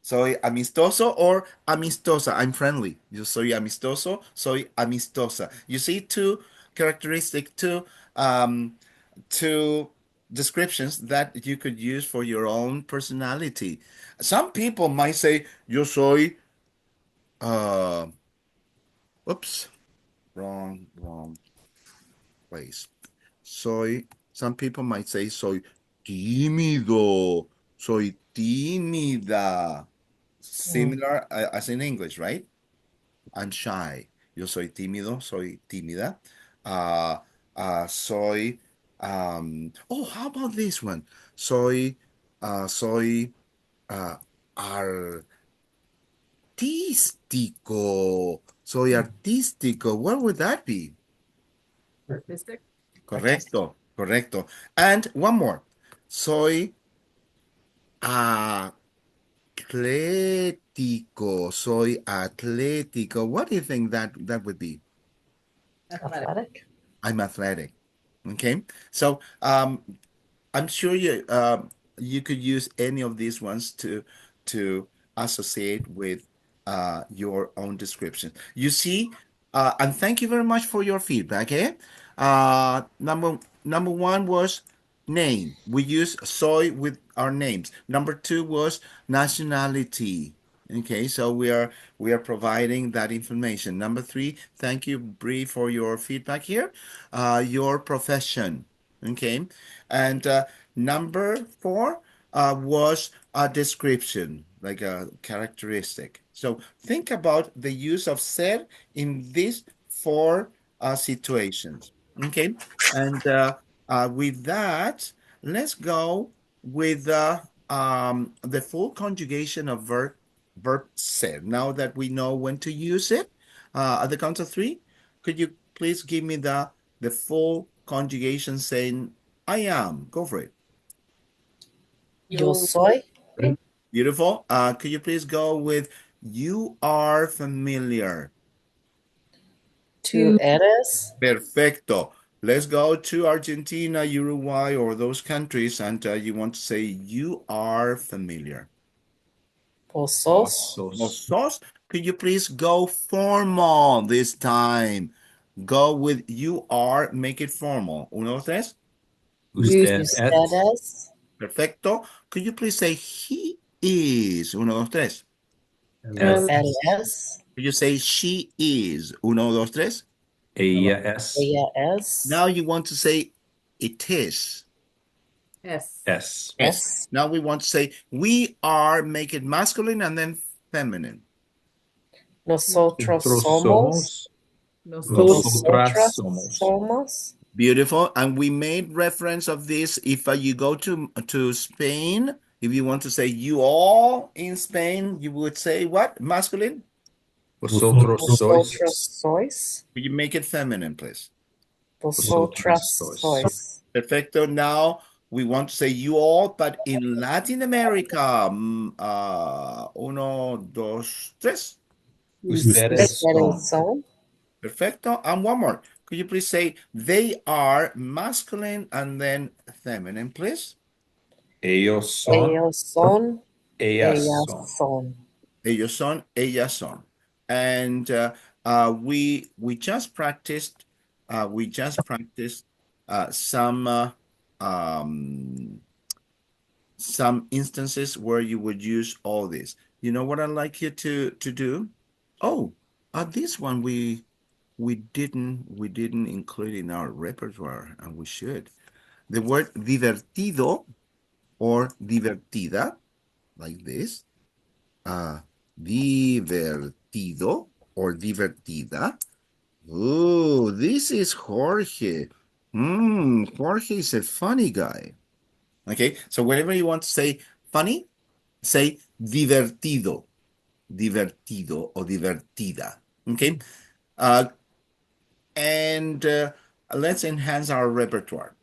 Soy amistoso or amistosa. I'm friendly. Yo soy amistoso, soy amistosa. You see um, two descriptions that you could use for your own personality. Some people might say, yo soy, uh, oops, wrong place. Some people might say, soy tímido, soy tímida. Similar as in English, right? I'm shy. Yo soy tímido, soy tímida. Uh, soy, how about this one? Soy uh, artístico. Soy artístico. What would that be? Artistic. Correcto, correcto. And one more. Soy atlético. Soy atlético. What do you think that would be? Athletic. I'm athletic. Okay. So I'm sure you could use any of these ones to associate with your own description. You see, and thank you very much for your feedback. Eh? Number one was name. We use soy with our names. Number two was nationality. Okay, so we are providing that information. Number three, thank you, Bree, for your feedback here. Your profession. Okay, and number four was a description, like a characteristic. So think about the use of ser in these four situations. Okay, and with that, let's go with the full conjugation of verb ser. Now that we know when to use it, at the count of three, could you please give me the full conjugation saying I am? Go for it. Yo soy. Beautiful. Could you please go with you are familiar? Tú eres. Perfecto. Let's go to Argentina, Uruguay, or those countries, and you want to say you are familiar. Vos sos. Sos. Sos, could you please go formal this time? Go with you are, make it formal. Uno, dos, tres. Usted Usted es. es. Perfecto. Could you please say he is? Uno, dos, tres. Es. Él es. Could you say she is? Uno, dos, tres. Ella es. Ella es. Now you want to say it is. Es. Es. Es. Now we want to say we are, make it masculine and then feminine. Nosotros Nosotros somos. Nosotras Nosotras somos. somos. Beautiful. And we made reference of this. If you go to Spain, if you want to say you all in Spain, you would say what? Masculine? Vosotros sois. Vosotros sois. Will you make it feminine, please? Vosotras sois. sois. Perfecto. Now we want to say you all, but in Latin America. Uno, dos, tres. Ustedes Ustedes son. son. Perfecto. And one more. Could you please say they are masculine and then feminine, please? Ellos son. Ellos son. Ellas Ellas son. son. Ellos son, ellas son. And we just practiced um, some instances where you would use all this. You know what I'd like you to do? Oh, this one we didn't include in our repertoire, and we should. The word divertido or divertida, like this. Divertido or divertida. Oh, this is Jorge. Jorge is a funny guy. Okay, so whenever you want to say funny, say divertido, divertido or divertida. Okay, and let's enhance our repertoire.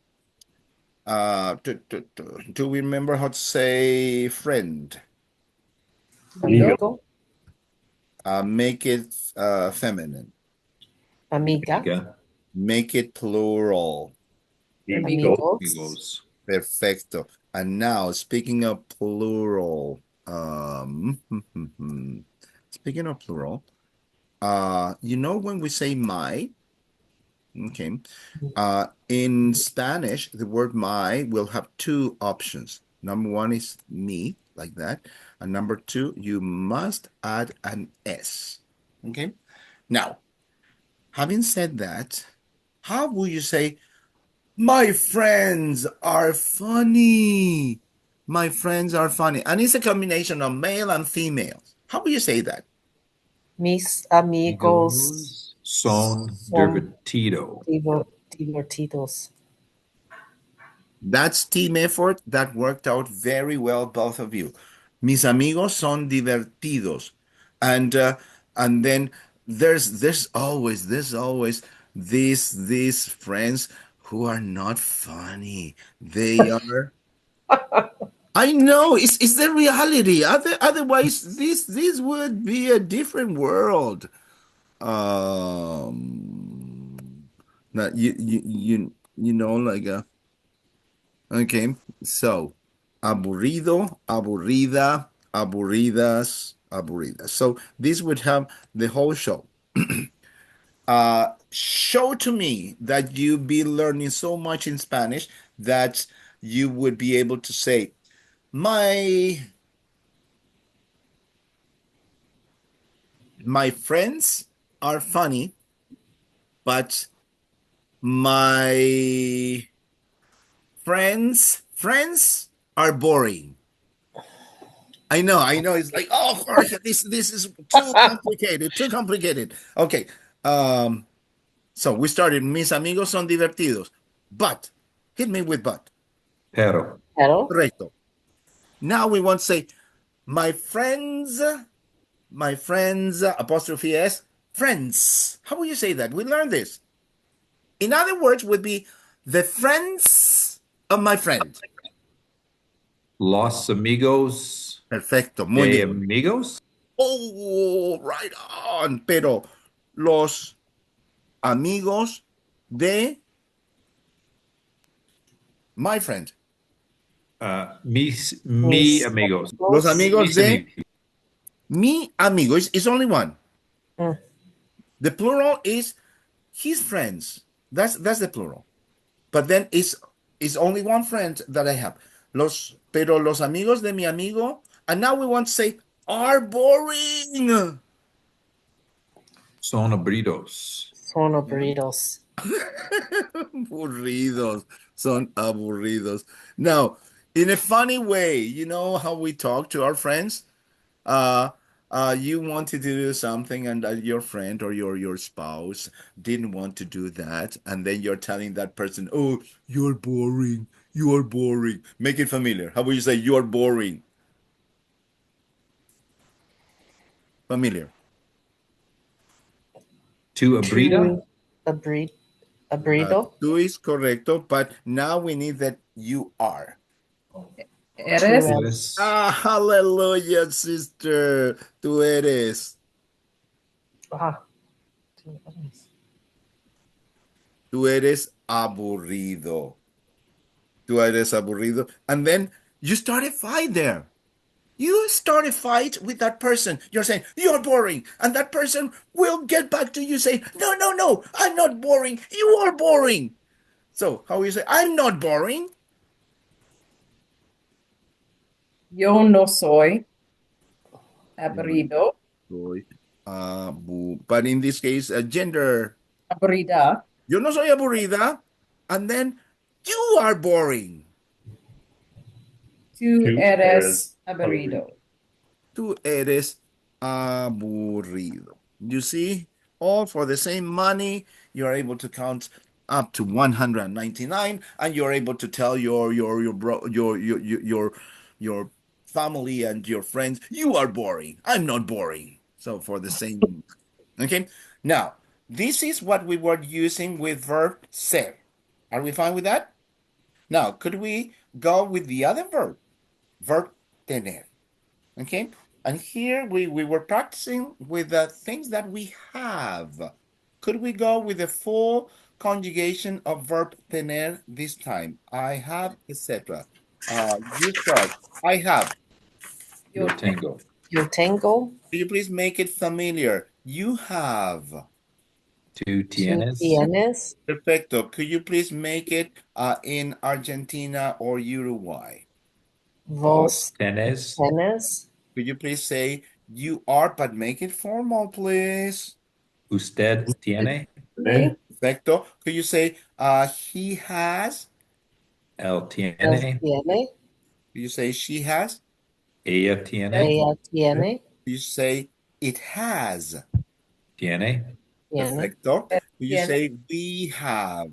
Do we remember how to say friend? Amigo. Make it feminine. Amiga. Amiga. Make it plural. Amigos. Amigos. Perfecto. And now, speaking of plural, speaking of plural, when we say my, okay, in Spanish, the word my will have two options. Number one is me, like that. And number two, you must add an S. Okay. Now, having said that, how will you say, my friends are funny? My friends are funny. And it's a combination of male and female. How will you say that? Mis amigos Son son divertido. divertidos. That's team effort. That worked out very well, both of you. Mis amigos son divertidos. And then there's always these friends who are not funny. They are I know it's the reality. Otherwise, this would be a different world. Not like okay. So, aburrido, aburrida, aburridas, aburridas. So this would have the whole show. Show to me that you be learning so much in Spanish that you would be able to say, my friends are funny, but my friends are boring. I know. It's like, oh, Jorge, this is too complicated, too complicated. Okay. So we started, mis amigos son divertidos. But, hit me with but. Pero. Pero. Correcto. Now we want to say, my friends, apostrophe S, friends. How will you say that? We learned this. In other words, would be the friends of my friend. Los amigos Perfecto, muy de bien. amigos. Oh, right on. Pero los amigos de my friend. Mi Mis amigos. Los amigos Mis de amigos. mi amigo is only one. Mm. The plural is his friends. That's the plural. But then it's only one friend that I have. Pero los amigos de mi amigo, and now we want to say are boring. Son aburridos. Son aburridos. Aburridos. Son aburridos. Now, in a funny way, you know how we talk to our friends? Uh, you wanted to do something, and your friend or your spouse didn't want to do that, and then you're telling that person, "Oh, you're boring. You are boring." Make it familiar. How would you say you're boring? Familiar. Tu aburrida. Abrido. Tú is correcto, but now we need that you are. Eres. Tu Eres. Hallelujah, sister. Tú eres. Ah. Tu eres. Tú eres aburrido. Tú eres aburrido. And then you start a fight there. You start a fight with that person. You're saying, you're boring. And that person will get back to you saying, no, no, no, I'm not boring. You are boring. So how you say, I'm not boring? Yo no soy aburrido. Soy but in this case, gender. Aburrida. Yo no soy aburrida. And then you are boring. Tú eres aburrido. Tú eres aburrido. You see, all for the same money, you're able to count up to 199, and you're able to tell your family and your friends, you are boring. I'm not boring. So for the same, okay. Now, this is what we were using with verb ser. Are we fine with that? Now, could we go with the other verb tener? Okay, and here we were practicing with the things that we have. Could we go with the full conjugation of verb tener this time? I have, etc. You start. I have. Yo tengo. Yo tengo. Could you please make it familiar? You have. Tu Tu tienes. tienes. Perfecto. Could you please make it in Argentina or Uruguay? Vos Tenés. tenés. Could you please say you are, but make it formal, please? Usted tiene. Perfecto. Could you say he has? Él Él tiene. tiene. Could you say she has? Ella tiene. Ella tiene. Could you say it has? Tiene. Tiene. Perfecto. Could you Tiene. say we have?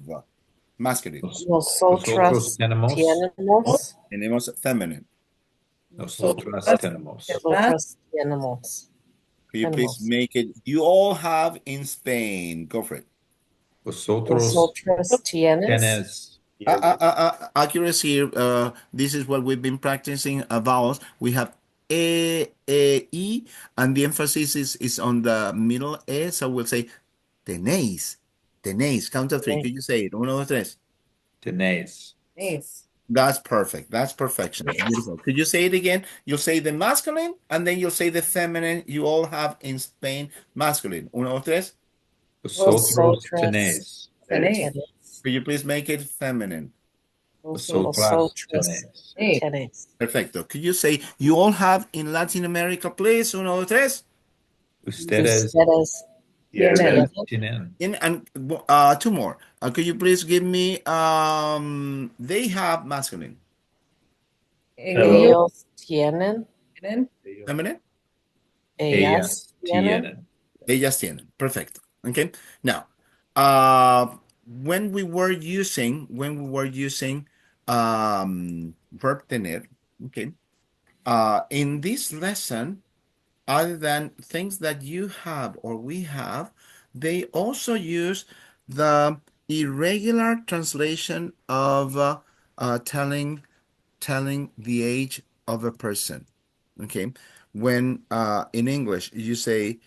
Masculine. Nosotros tenemos. tenemos. Tenemos feminine. Nosotras tenemos. Nosotros tenemos. Could you please Tenemos. make it? You all have in Spain. Go for it. Vosotros Nosotros tienes. tenés. Accuracy. This is what we've been practicing. Vowels. We have e, and the emphasis is on the middle e. So we'll say tenéis. Tenéis. Count of three. Tenéis. Could you say it? Uno, dos, tres. Tenés. Nice. That's perfect. That's perfection. Beautiful. Could you say it again? You'll say the masculine and then you'll say the feminine. You all have in Spain masculine. Uno, dos, tres. Vosotros Vosotras tenés. Tenés. Could you please make it feminine? Vosotras Vosotras tenés. tenéis. Perfecto. Could you say you all have in Latin America, please? Uno, dos, tres. Ustedes Ustedes Tienen. tienen. And two more. Could you please give me they have masculine? Ellos ellos tienen. tienen. Feminine? Ellas tienen. tienen. Ellas tienen. Perfect. Okay. Now, when we were using verb tener, okay, in this lesson, other than things that you have or we have, they also use the irregular translation of telling the age of a person. Okay, when in English you say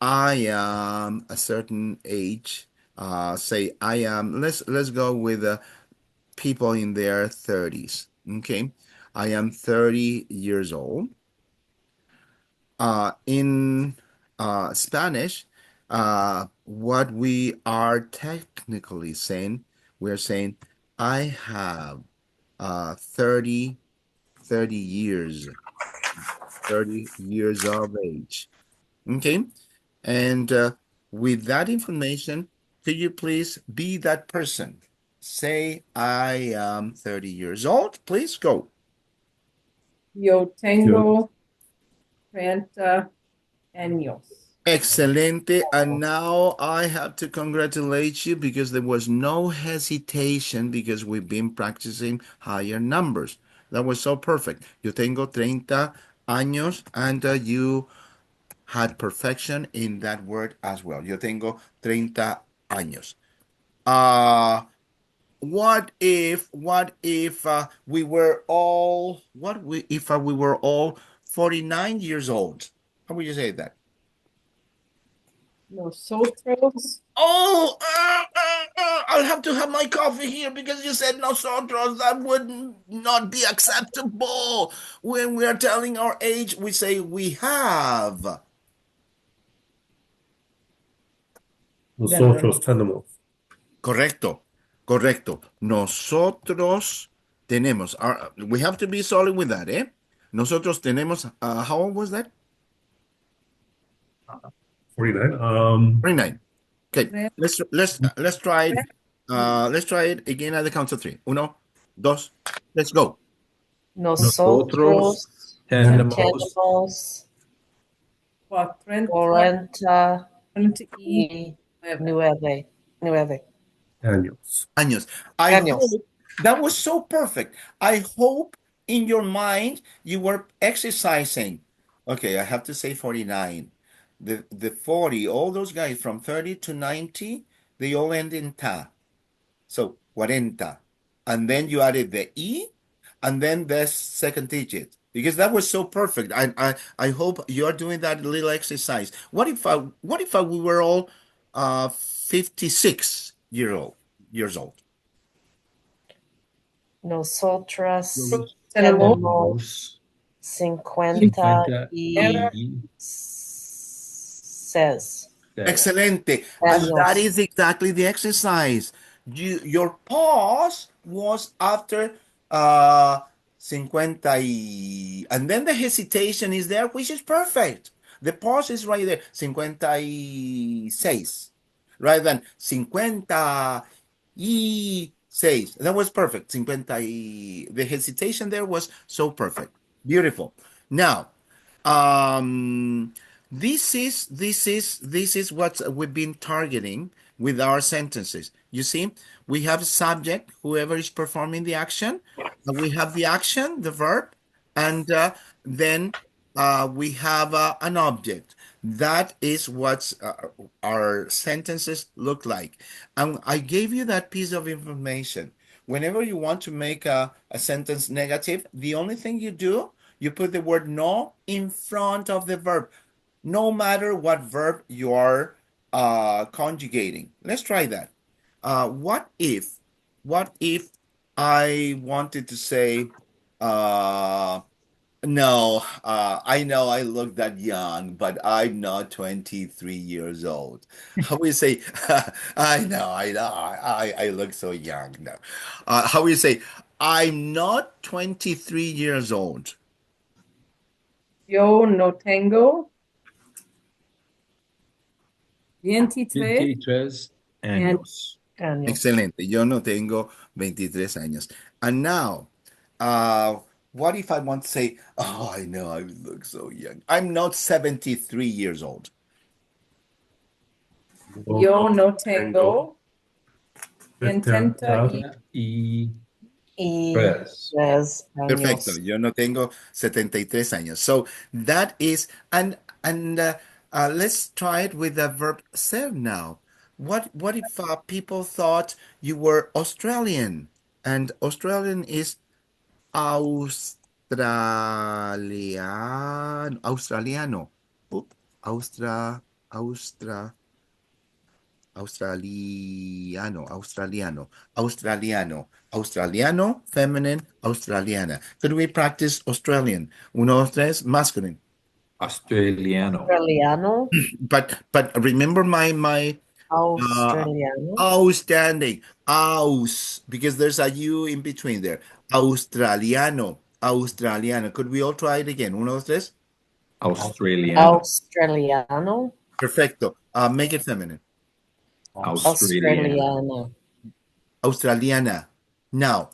I am a certain age, say I am. Let's go with people in their 30s. Okay, I am 30 years old. In Spanish, what we are technically saying, we're saying, I have 30, 30 years, 30 years of age. Okay? And with that information, could you please be that person? Say, I am 30 years old. Please go. Yo tengo 30 años. Excelente. And now I have to congratulate you because there was no hesitation because we've been practicing higher numbers. That was so perfect. Yo tengo 30 años and you had perfection in that word as well. Yo tengo 30 años. Uh, what if we were all if we were all 49 years old? How would you say that? Nosotros Oh, I'll have to have my coffee here because you said nosotros. That would not be acceptable. When we are telling our age, we say we have. Nosotros tenemos. Correcto, correcto. Nosotros tenemos. We have to be solid with that, eh? Nosotros tenemos. How old was that? 49. 29. Okay, let's try it. Let's try it again at the count of three. Uno, dos, let's go. Nosotros Tenemos tenemos 40 40 y y nueve años. Años. I años. hope that was so perfect. I hope in your mind you were exercising. Okay, I have to say 49. The 40, all those guys from 30 to 90, they all end in ta. So 40. And then you added the E and then the second digit. Because that was so perfect. I hope you're doing that little exercise. What if we were all 56 years old? Nosotras tenemos tenemos 50 56 Excelente. And that años. is exactly the exercise. Your pause was after 50 and then the hesitation is there, which is perfect. The pause is right there, 56, rather than 56. That was perfect. 50 the hesitation there was so perfect. Beautiful. Now, um, this is what we've been targeting with our sentences. You see, we have subject, whoever is performing the action. We have the action, the verb, and then we have an object. That is what our sentences look like. And I gave you that piece of information. Whenever you want to make a sentence negative, the only thing you do, you put the word no in front of the verb, no matter what verb you are conjugating. Let's try that. What if I wanted to say, uh, no, I know I look that young, but I'm not 23 years old. How we say, I know, I look so young. No. How we say, I'm not 23 years old. yo no tengo 23 23 años. Años. Excelente. Yo no tengo 23 años. And now, uh, What if I want to say, oh, I know I look so young. I'm not 73 years old. Yo no tengo tengo 70 y Y tres. Perfecto.3 años. Yo no tengo 73 años. So that is, and let's try it with the verb ser now. What if people thought you were Australian? And Australian is Australiano. Oop, Austra, Australiano, feminine, Australiana. Could we practice Australian? Uno, dos, tres, masculine. Australiano. Australiano. But remember my uh Australiano. outstanding aus because there's a U in between there. Australiano. Could we all try it again? Uno, dos, tres. Australiano. Australiano. Perfecto. Make it feminine. Australiano. Australiana. Now,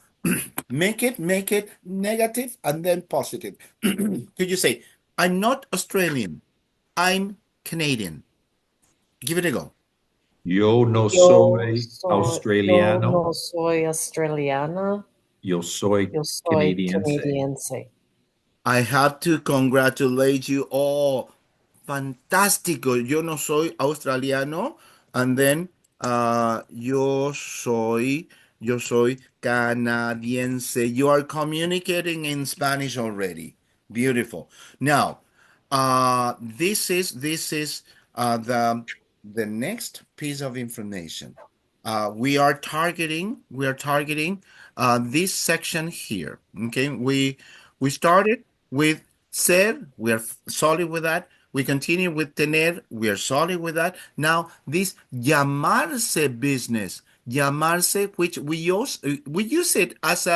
make it negative and then positive. Could you say, I'm not Australian, I'm Canadian? Give it a go. Yo no Yo australiano. no soy australiana. Yo soy Yo soy canadiense. canadiense. I have to congratulate you all. Fantástico. Yo no soy australiano. And then yo soy canadiense. You are communicating in Spanish already. Beautiful. Now, this is the next piece of information. We are targeting this section here. Okay, we started with ser, we are solid with that. We continue with tener, we are solid with that. Now, this llamarse business, llamarse, which we use it as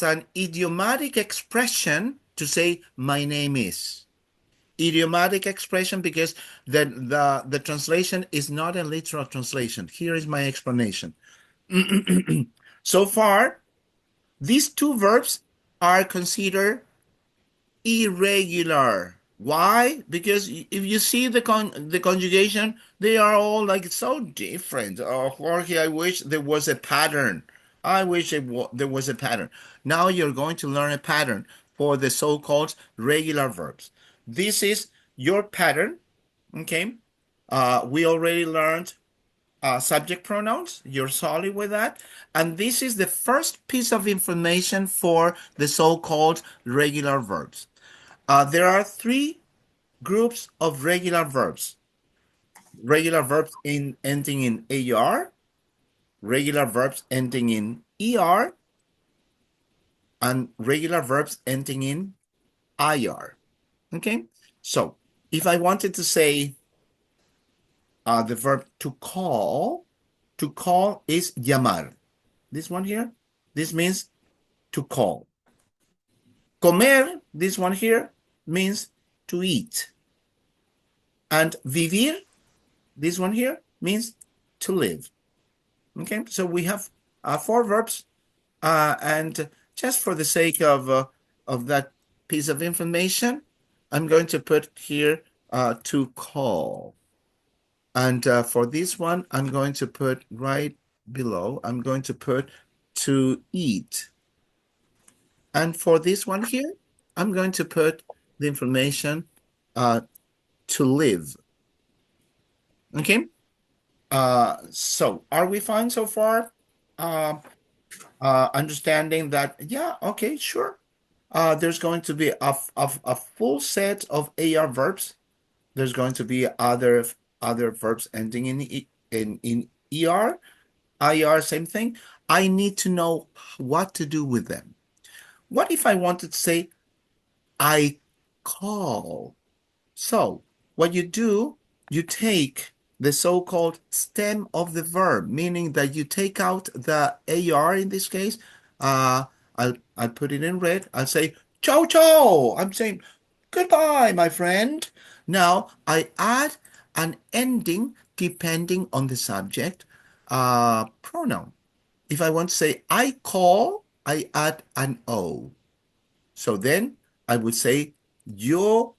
an idiomatic expression to say my name is. Idiomatic expression because the translation is not a literal translation. Here is my explanation. So far, these two verbs are considered irregular. Why? Because if you see the conjugation, they are all like so different. Oh, Jorge, I wish there was a pattern. I wish there was a pattern. Now you're going to learn a pattern for the so-called regular verbs. This is your pattern. Okay. We already learned subject pronouns. You're solid with that. And this is the first piece of information for the so-called regular verbs. There are three groups of regular verbs. Regular verbs ending in AR, regular verbs ending in ER, and regular verbs ending in IR. Okay? So, if I wanted to say the verb to call is llamar. This one here, this means to call. Comer, this one here, means to eat. And vivir, this one here, means to live. Okay, so we have four verbs, and just for the sake of that piece of information, I'm going to put here to call. And for this one, I'm going to put right below, I'm going to put to eat. And for this one here, I'm going to put the information to live. Okay? So are we fine so far? Understanding that, yeah, okay, sure. There's going to be a full set of AR verbs. There's going to be other verbs ending in ER, IR, same thing. I need to know what to do with them. What if I wanted to say, I call? So what you do, you take the so-called stem of the verb, meaning that you take out the AR in this case. I'll put it in red. I'll say, ciao, ciao. I'm saying, goodbye, my friend. Now I add an ending depending on the subject pronoun. If I want to say I call, I add an O. So then I would say, yo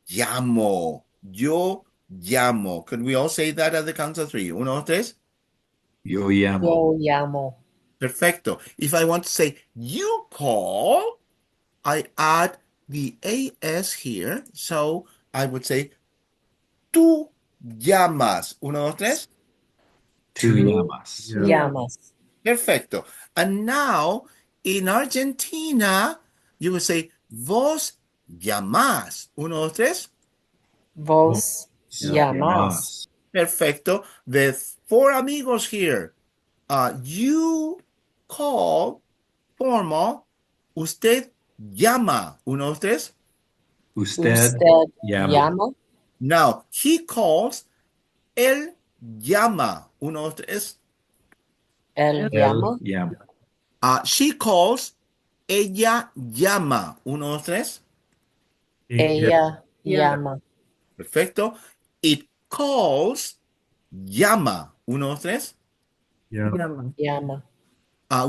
llamo. Yo llamo. Could we all say that at the count of three? Uno, dos, tres. Yo llamo. Yo llamo. Perfecto. If I want to say you call, I add the AS here. So I would say tú llamas. Uno, dos, tres. Tú llamas. Llamas. Perfecto. And now in Argentina, you would say vos llamás. Uno, dos, tres. Vos llamas. Perfecto. The four amigos here. You call formal. Usted llama. Uno, dos, tres. Usted llama. llama. Now, he calls. Él llama. Uno, dos, tres. Él llama. llama. She calls. Ella llama. Uno, dos, tres. Ella llama. Perfecto. It calls. Llama. Uno, dos, tres. Llama.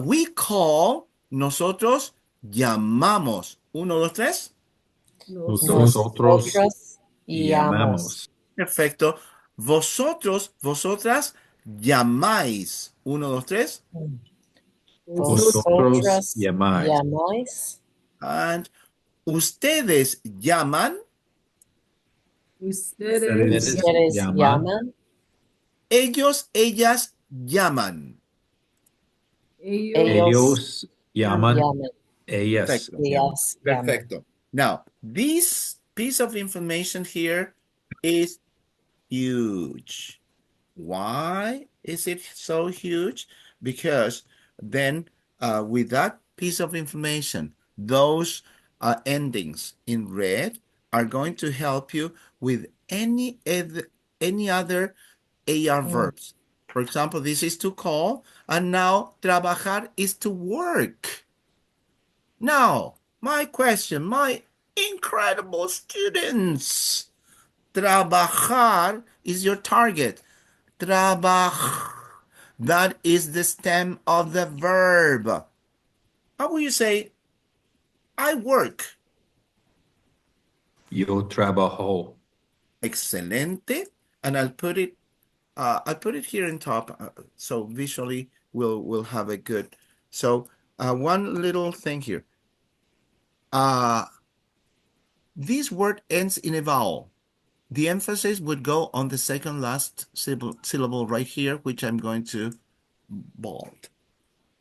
We call. Nosotros llamamos. Uno, dos, tres. Nosotros llamamos. Perfecto. Vosotros, vosotras llamáis. Uno, dos, tres. Vosotras llamáis. llamáis. And ustedes llaman. Ustedes Ustedes llaman. llaman. Ellos, ellas llaman. Ellos llaman. llaman. Ellas Perfecto. llaman. Ellas llaman. Perfecto. Now, this piece of information here is huge. Why is it so huge? Because then with that piece of information, those endings in red are going to help you with any other AR verbs. For example, this is to call, and now trabajar is to work. Now, my question, my incredible students, trabajar is your target. Trabaj. That is the stem of the verb. How will you say, I work? Yo trabajo. Excelente. And I'll put it here in top, so visually we'll have a good. So one little thing here. This word ends in a vowel. The emphasis would go on the second last syllable right here, which I'm going to bold.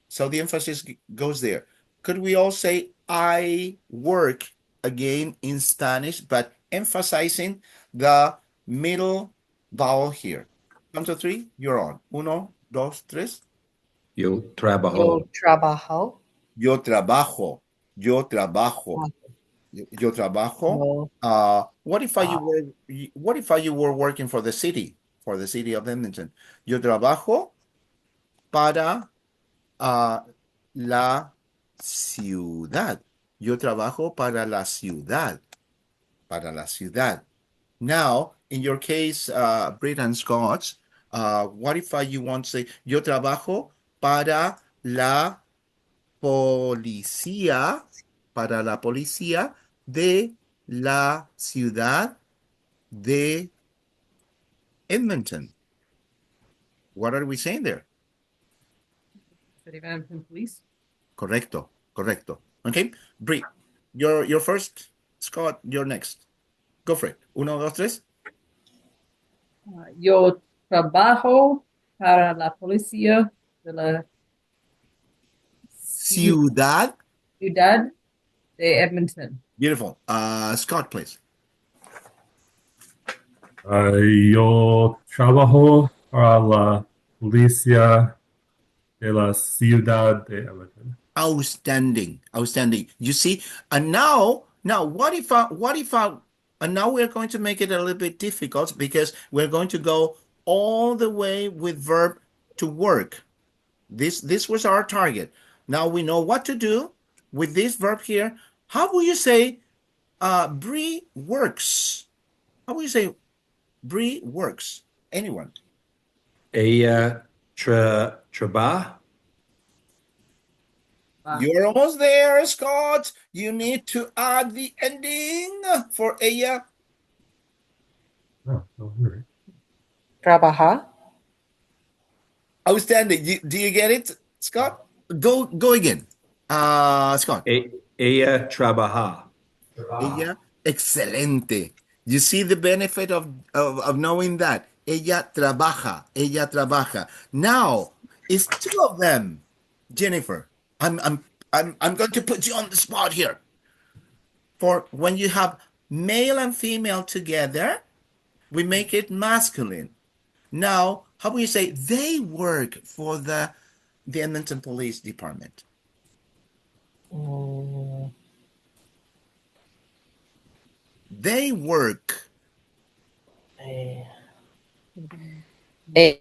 So the emphasis goes there. Could we all say I work again in Spanish, but emphasizing the middle vowel here? Count to three, you're on. Uno, dos, tres. Yo trabajo. Yo trabajo. Yo trabajo. Yo trabajo. Yo trabajo. No. What if you were working for the city of Edmonton? Yo trabajo para la ciudad. Yo trabajo para la ciudad. Para la ciudad. Now, in your case, Brit and Scotch, what if you want to say, yo trabajo para la policía, de la ciudad de Edmonton? What are we saying there? Police. Correcto. Okay, Brie, you're first. Scott, you're next. Go for it. Uno, dos, tres. Yo trabajo para la policía de la Ciudad. ciudad de Edmonton. Beautiful. Scott, please. Yo trabajo para la policía de la ciudad de Edmonton. Outstanding. You see, and now what if and now we're going to make it a little bit difficult because we're going to go all the way with verb to work. This was our target. Now we know what to do with this verb here. How will you say Bree works? How will you say Bree works? Anyone? Ella trabaja. You're almost there, Scott. You need to add the ending for ella. Oh, no wonder. Trabaja. Outstanding. Do you get it, Scott? Go again. Scott. Ella trabaja. Ella, excelente. You see the benefit of knowing that. Ella trabaja. Ella trabaja. Now, it's two of them. Jennifer, I'm going to put you on the spot here. For when you have male and female together, we make it masculine. Now, how do you say they work for the Edmonton Police Department? Mm, They work. eh,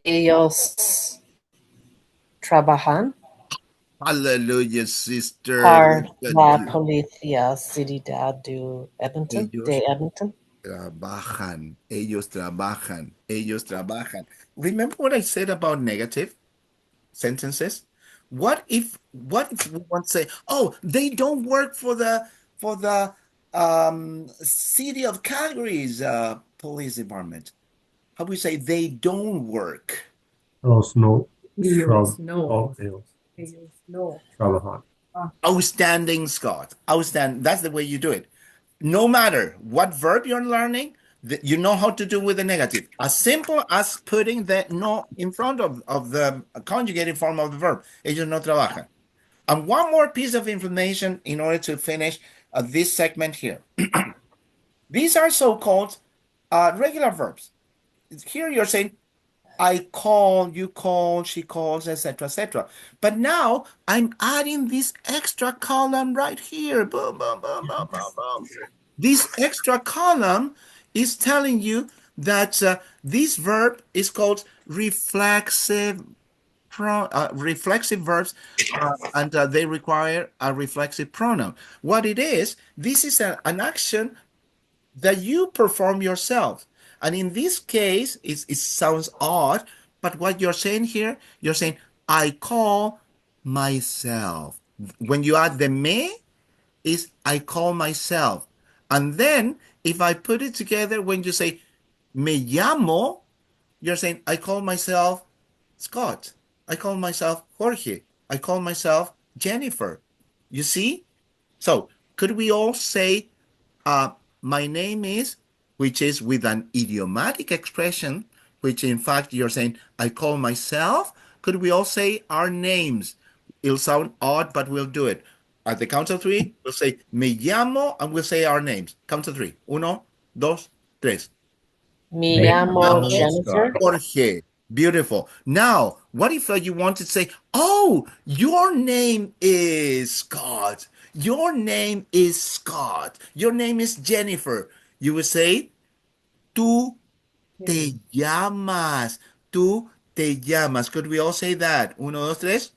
ellos trabajan Hallelujah, sister. para Look at la you. policía ciudad de Edmonton, Ellos Edmonton. trabajan. Ellos trabajan. Ellos trabajan. Remember what I said about negative sentences? What if we want to say, oh, they don't work for the city of Calgary's police department? How do we say they don't work? Ellos no. Ellos no. Oh, ellos Ellos no. trabajan. Outstanding, Scott. Outstanding. That's the way you do it. No matter what verb you're learning, you know how to do with the negative. As simple as putting the no in front of the conjugated form of the verb. Ellos no trabajan. And one more piece of information in order to finish this segment here. These are so-called regular verbs. Here you're saying, I call, you call, she calls, etc., etc. But now I'm adding this extra column right here. Boom, boom, boom, boom, boom, boom. This extra column is telling you that this verb is called reflexive verbs, and they require a reflexive pronoun. What it is, this is an action that you perform yourself. And in this case, it sounds odd, but what you're saying here, you're saying, I call myself. When you add the me, is I call myself. And then if I put it together, when you say me llamo, you're saying I call myself Scott. I call myself Jorge. I call myself Jennifer. You see? So could we all say uh, my name is, which is with an idiomatic expression, which in fact you're saying, I call myself. Could we all say our names? It'll sound odd, but we'll do it. At the count of three, we'll say, me llamo, and we'll say our names. Count of three. Uno, dos, tres. Me Me llamo llamo Jennifer. Scott. Jorge. Beautiful. Now, what if you wanted to say, oh, your name is Scott. Your name is Scott. Your name is Jennifer. You would say, tú te llamas. Tú te llamas. Could we all say that? Uno, dos, tres.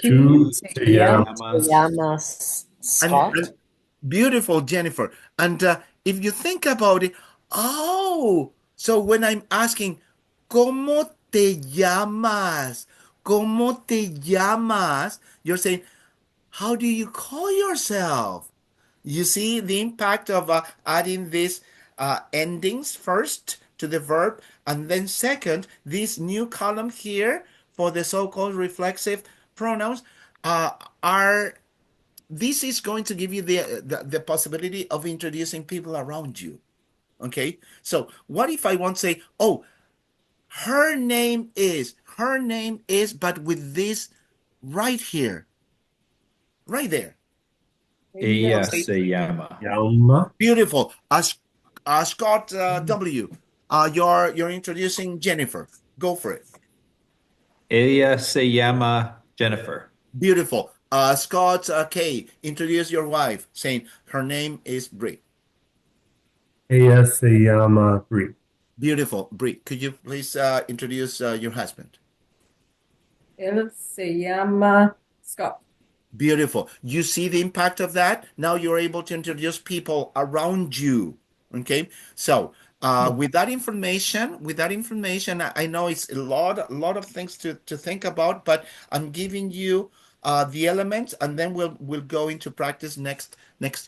Tú te llamas. Te llamas Scott. And beautiful, Jennifer. And if you think about it, oh, so when I'm asking, ¿cómo te llamas? ¿Cómo te llamas? You're saying, how do you call yourself? You see the impact of adding these endings first to the verb, and then second, this new column here for the so-called reflexive pronouns uh, are this is going to give you the possibility of introducing people around you. Okay, so what if I want to say, oh, her name is, but with this right here, right there. Ella Okay. se llama. Llama. Beautiful. Scott W. You're introducing Jennifer. Go for it. Ella se llama Jennifer. Beautiful. Scott K. Introduce your wife, saying her name is Brie. Ella se llama Brie. Beautiful. Brie, could you please introduce your husband? Él se llama Scott. Beautiful. You see the impact of that? Now you're able to introduce people around you. Okay. So with that information, I know it's a lot of things to think about, but I'm giving you the elements, and then we'll go into practice next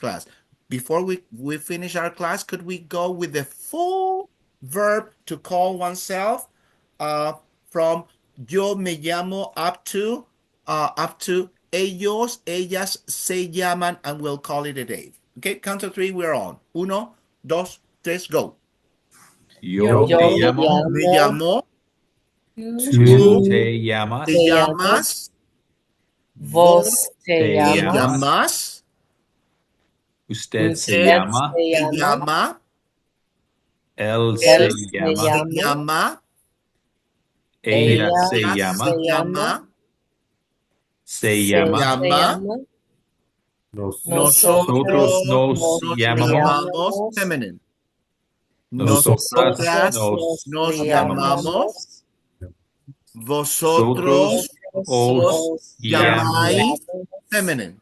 class. Before we finish our class, could we go with the full verb to call oneself, from yo me llamo up to ellos, ellas se llaman, and we'll call it a day. Okay, count to three, we're on. Uno, dos, tres, go. Yo Yo me me llamo. Me llamo, Tú Tú te llamas. te llamas, Vos te te te llamas. llamas, Usted se Usted llama. se te llama. llama, Él Él se se llama. se llama. llama, Ella Ella se ella llama. se llama, Se llama. llama, nos Nosotros nosotros nos nos llamamos. llamamos feminine. Nosotras Nosotras nos nos llamamos. llamamos, Nosotros vosotros os os llamáis llaméis. feminine.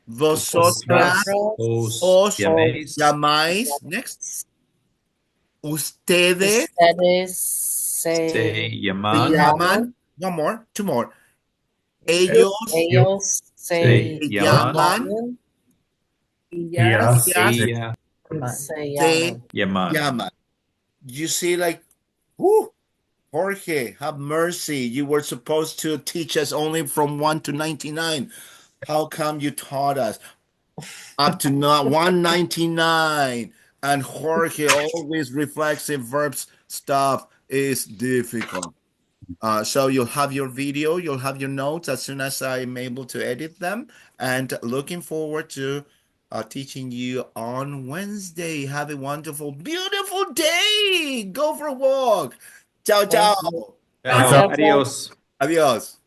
Vosotras Vosotras os os llaméis. llamáis, next. Ustedes Ustedes Se se se llaman. llaman, one more, two more. Ellos ellos Se se se llaman. llaman, ellas ellas Ella se se llaman. llaman. llaman. You see, like, whoo, Jorge, have mercy. You were supposed to teach us only from 1 to 99. How come you taught us up to 199? And Jorge, always reflexive verbs stuff is difficult. So you'll have your video, you'll have your notes as soon as I'm able to edit them. And looking forward to teaching you on Wednesday. Have a wonderful, beautiful day. Go for a walk. Ciao, Thank ciao. you. Chao. Adiós. Adios.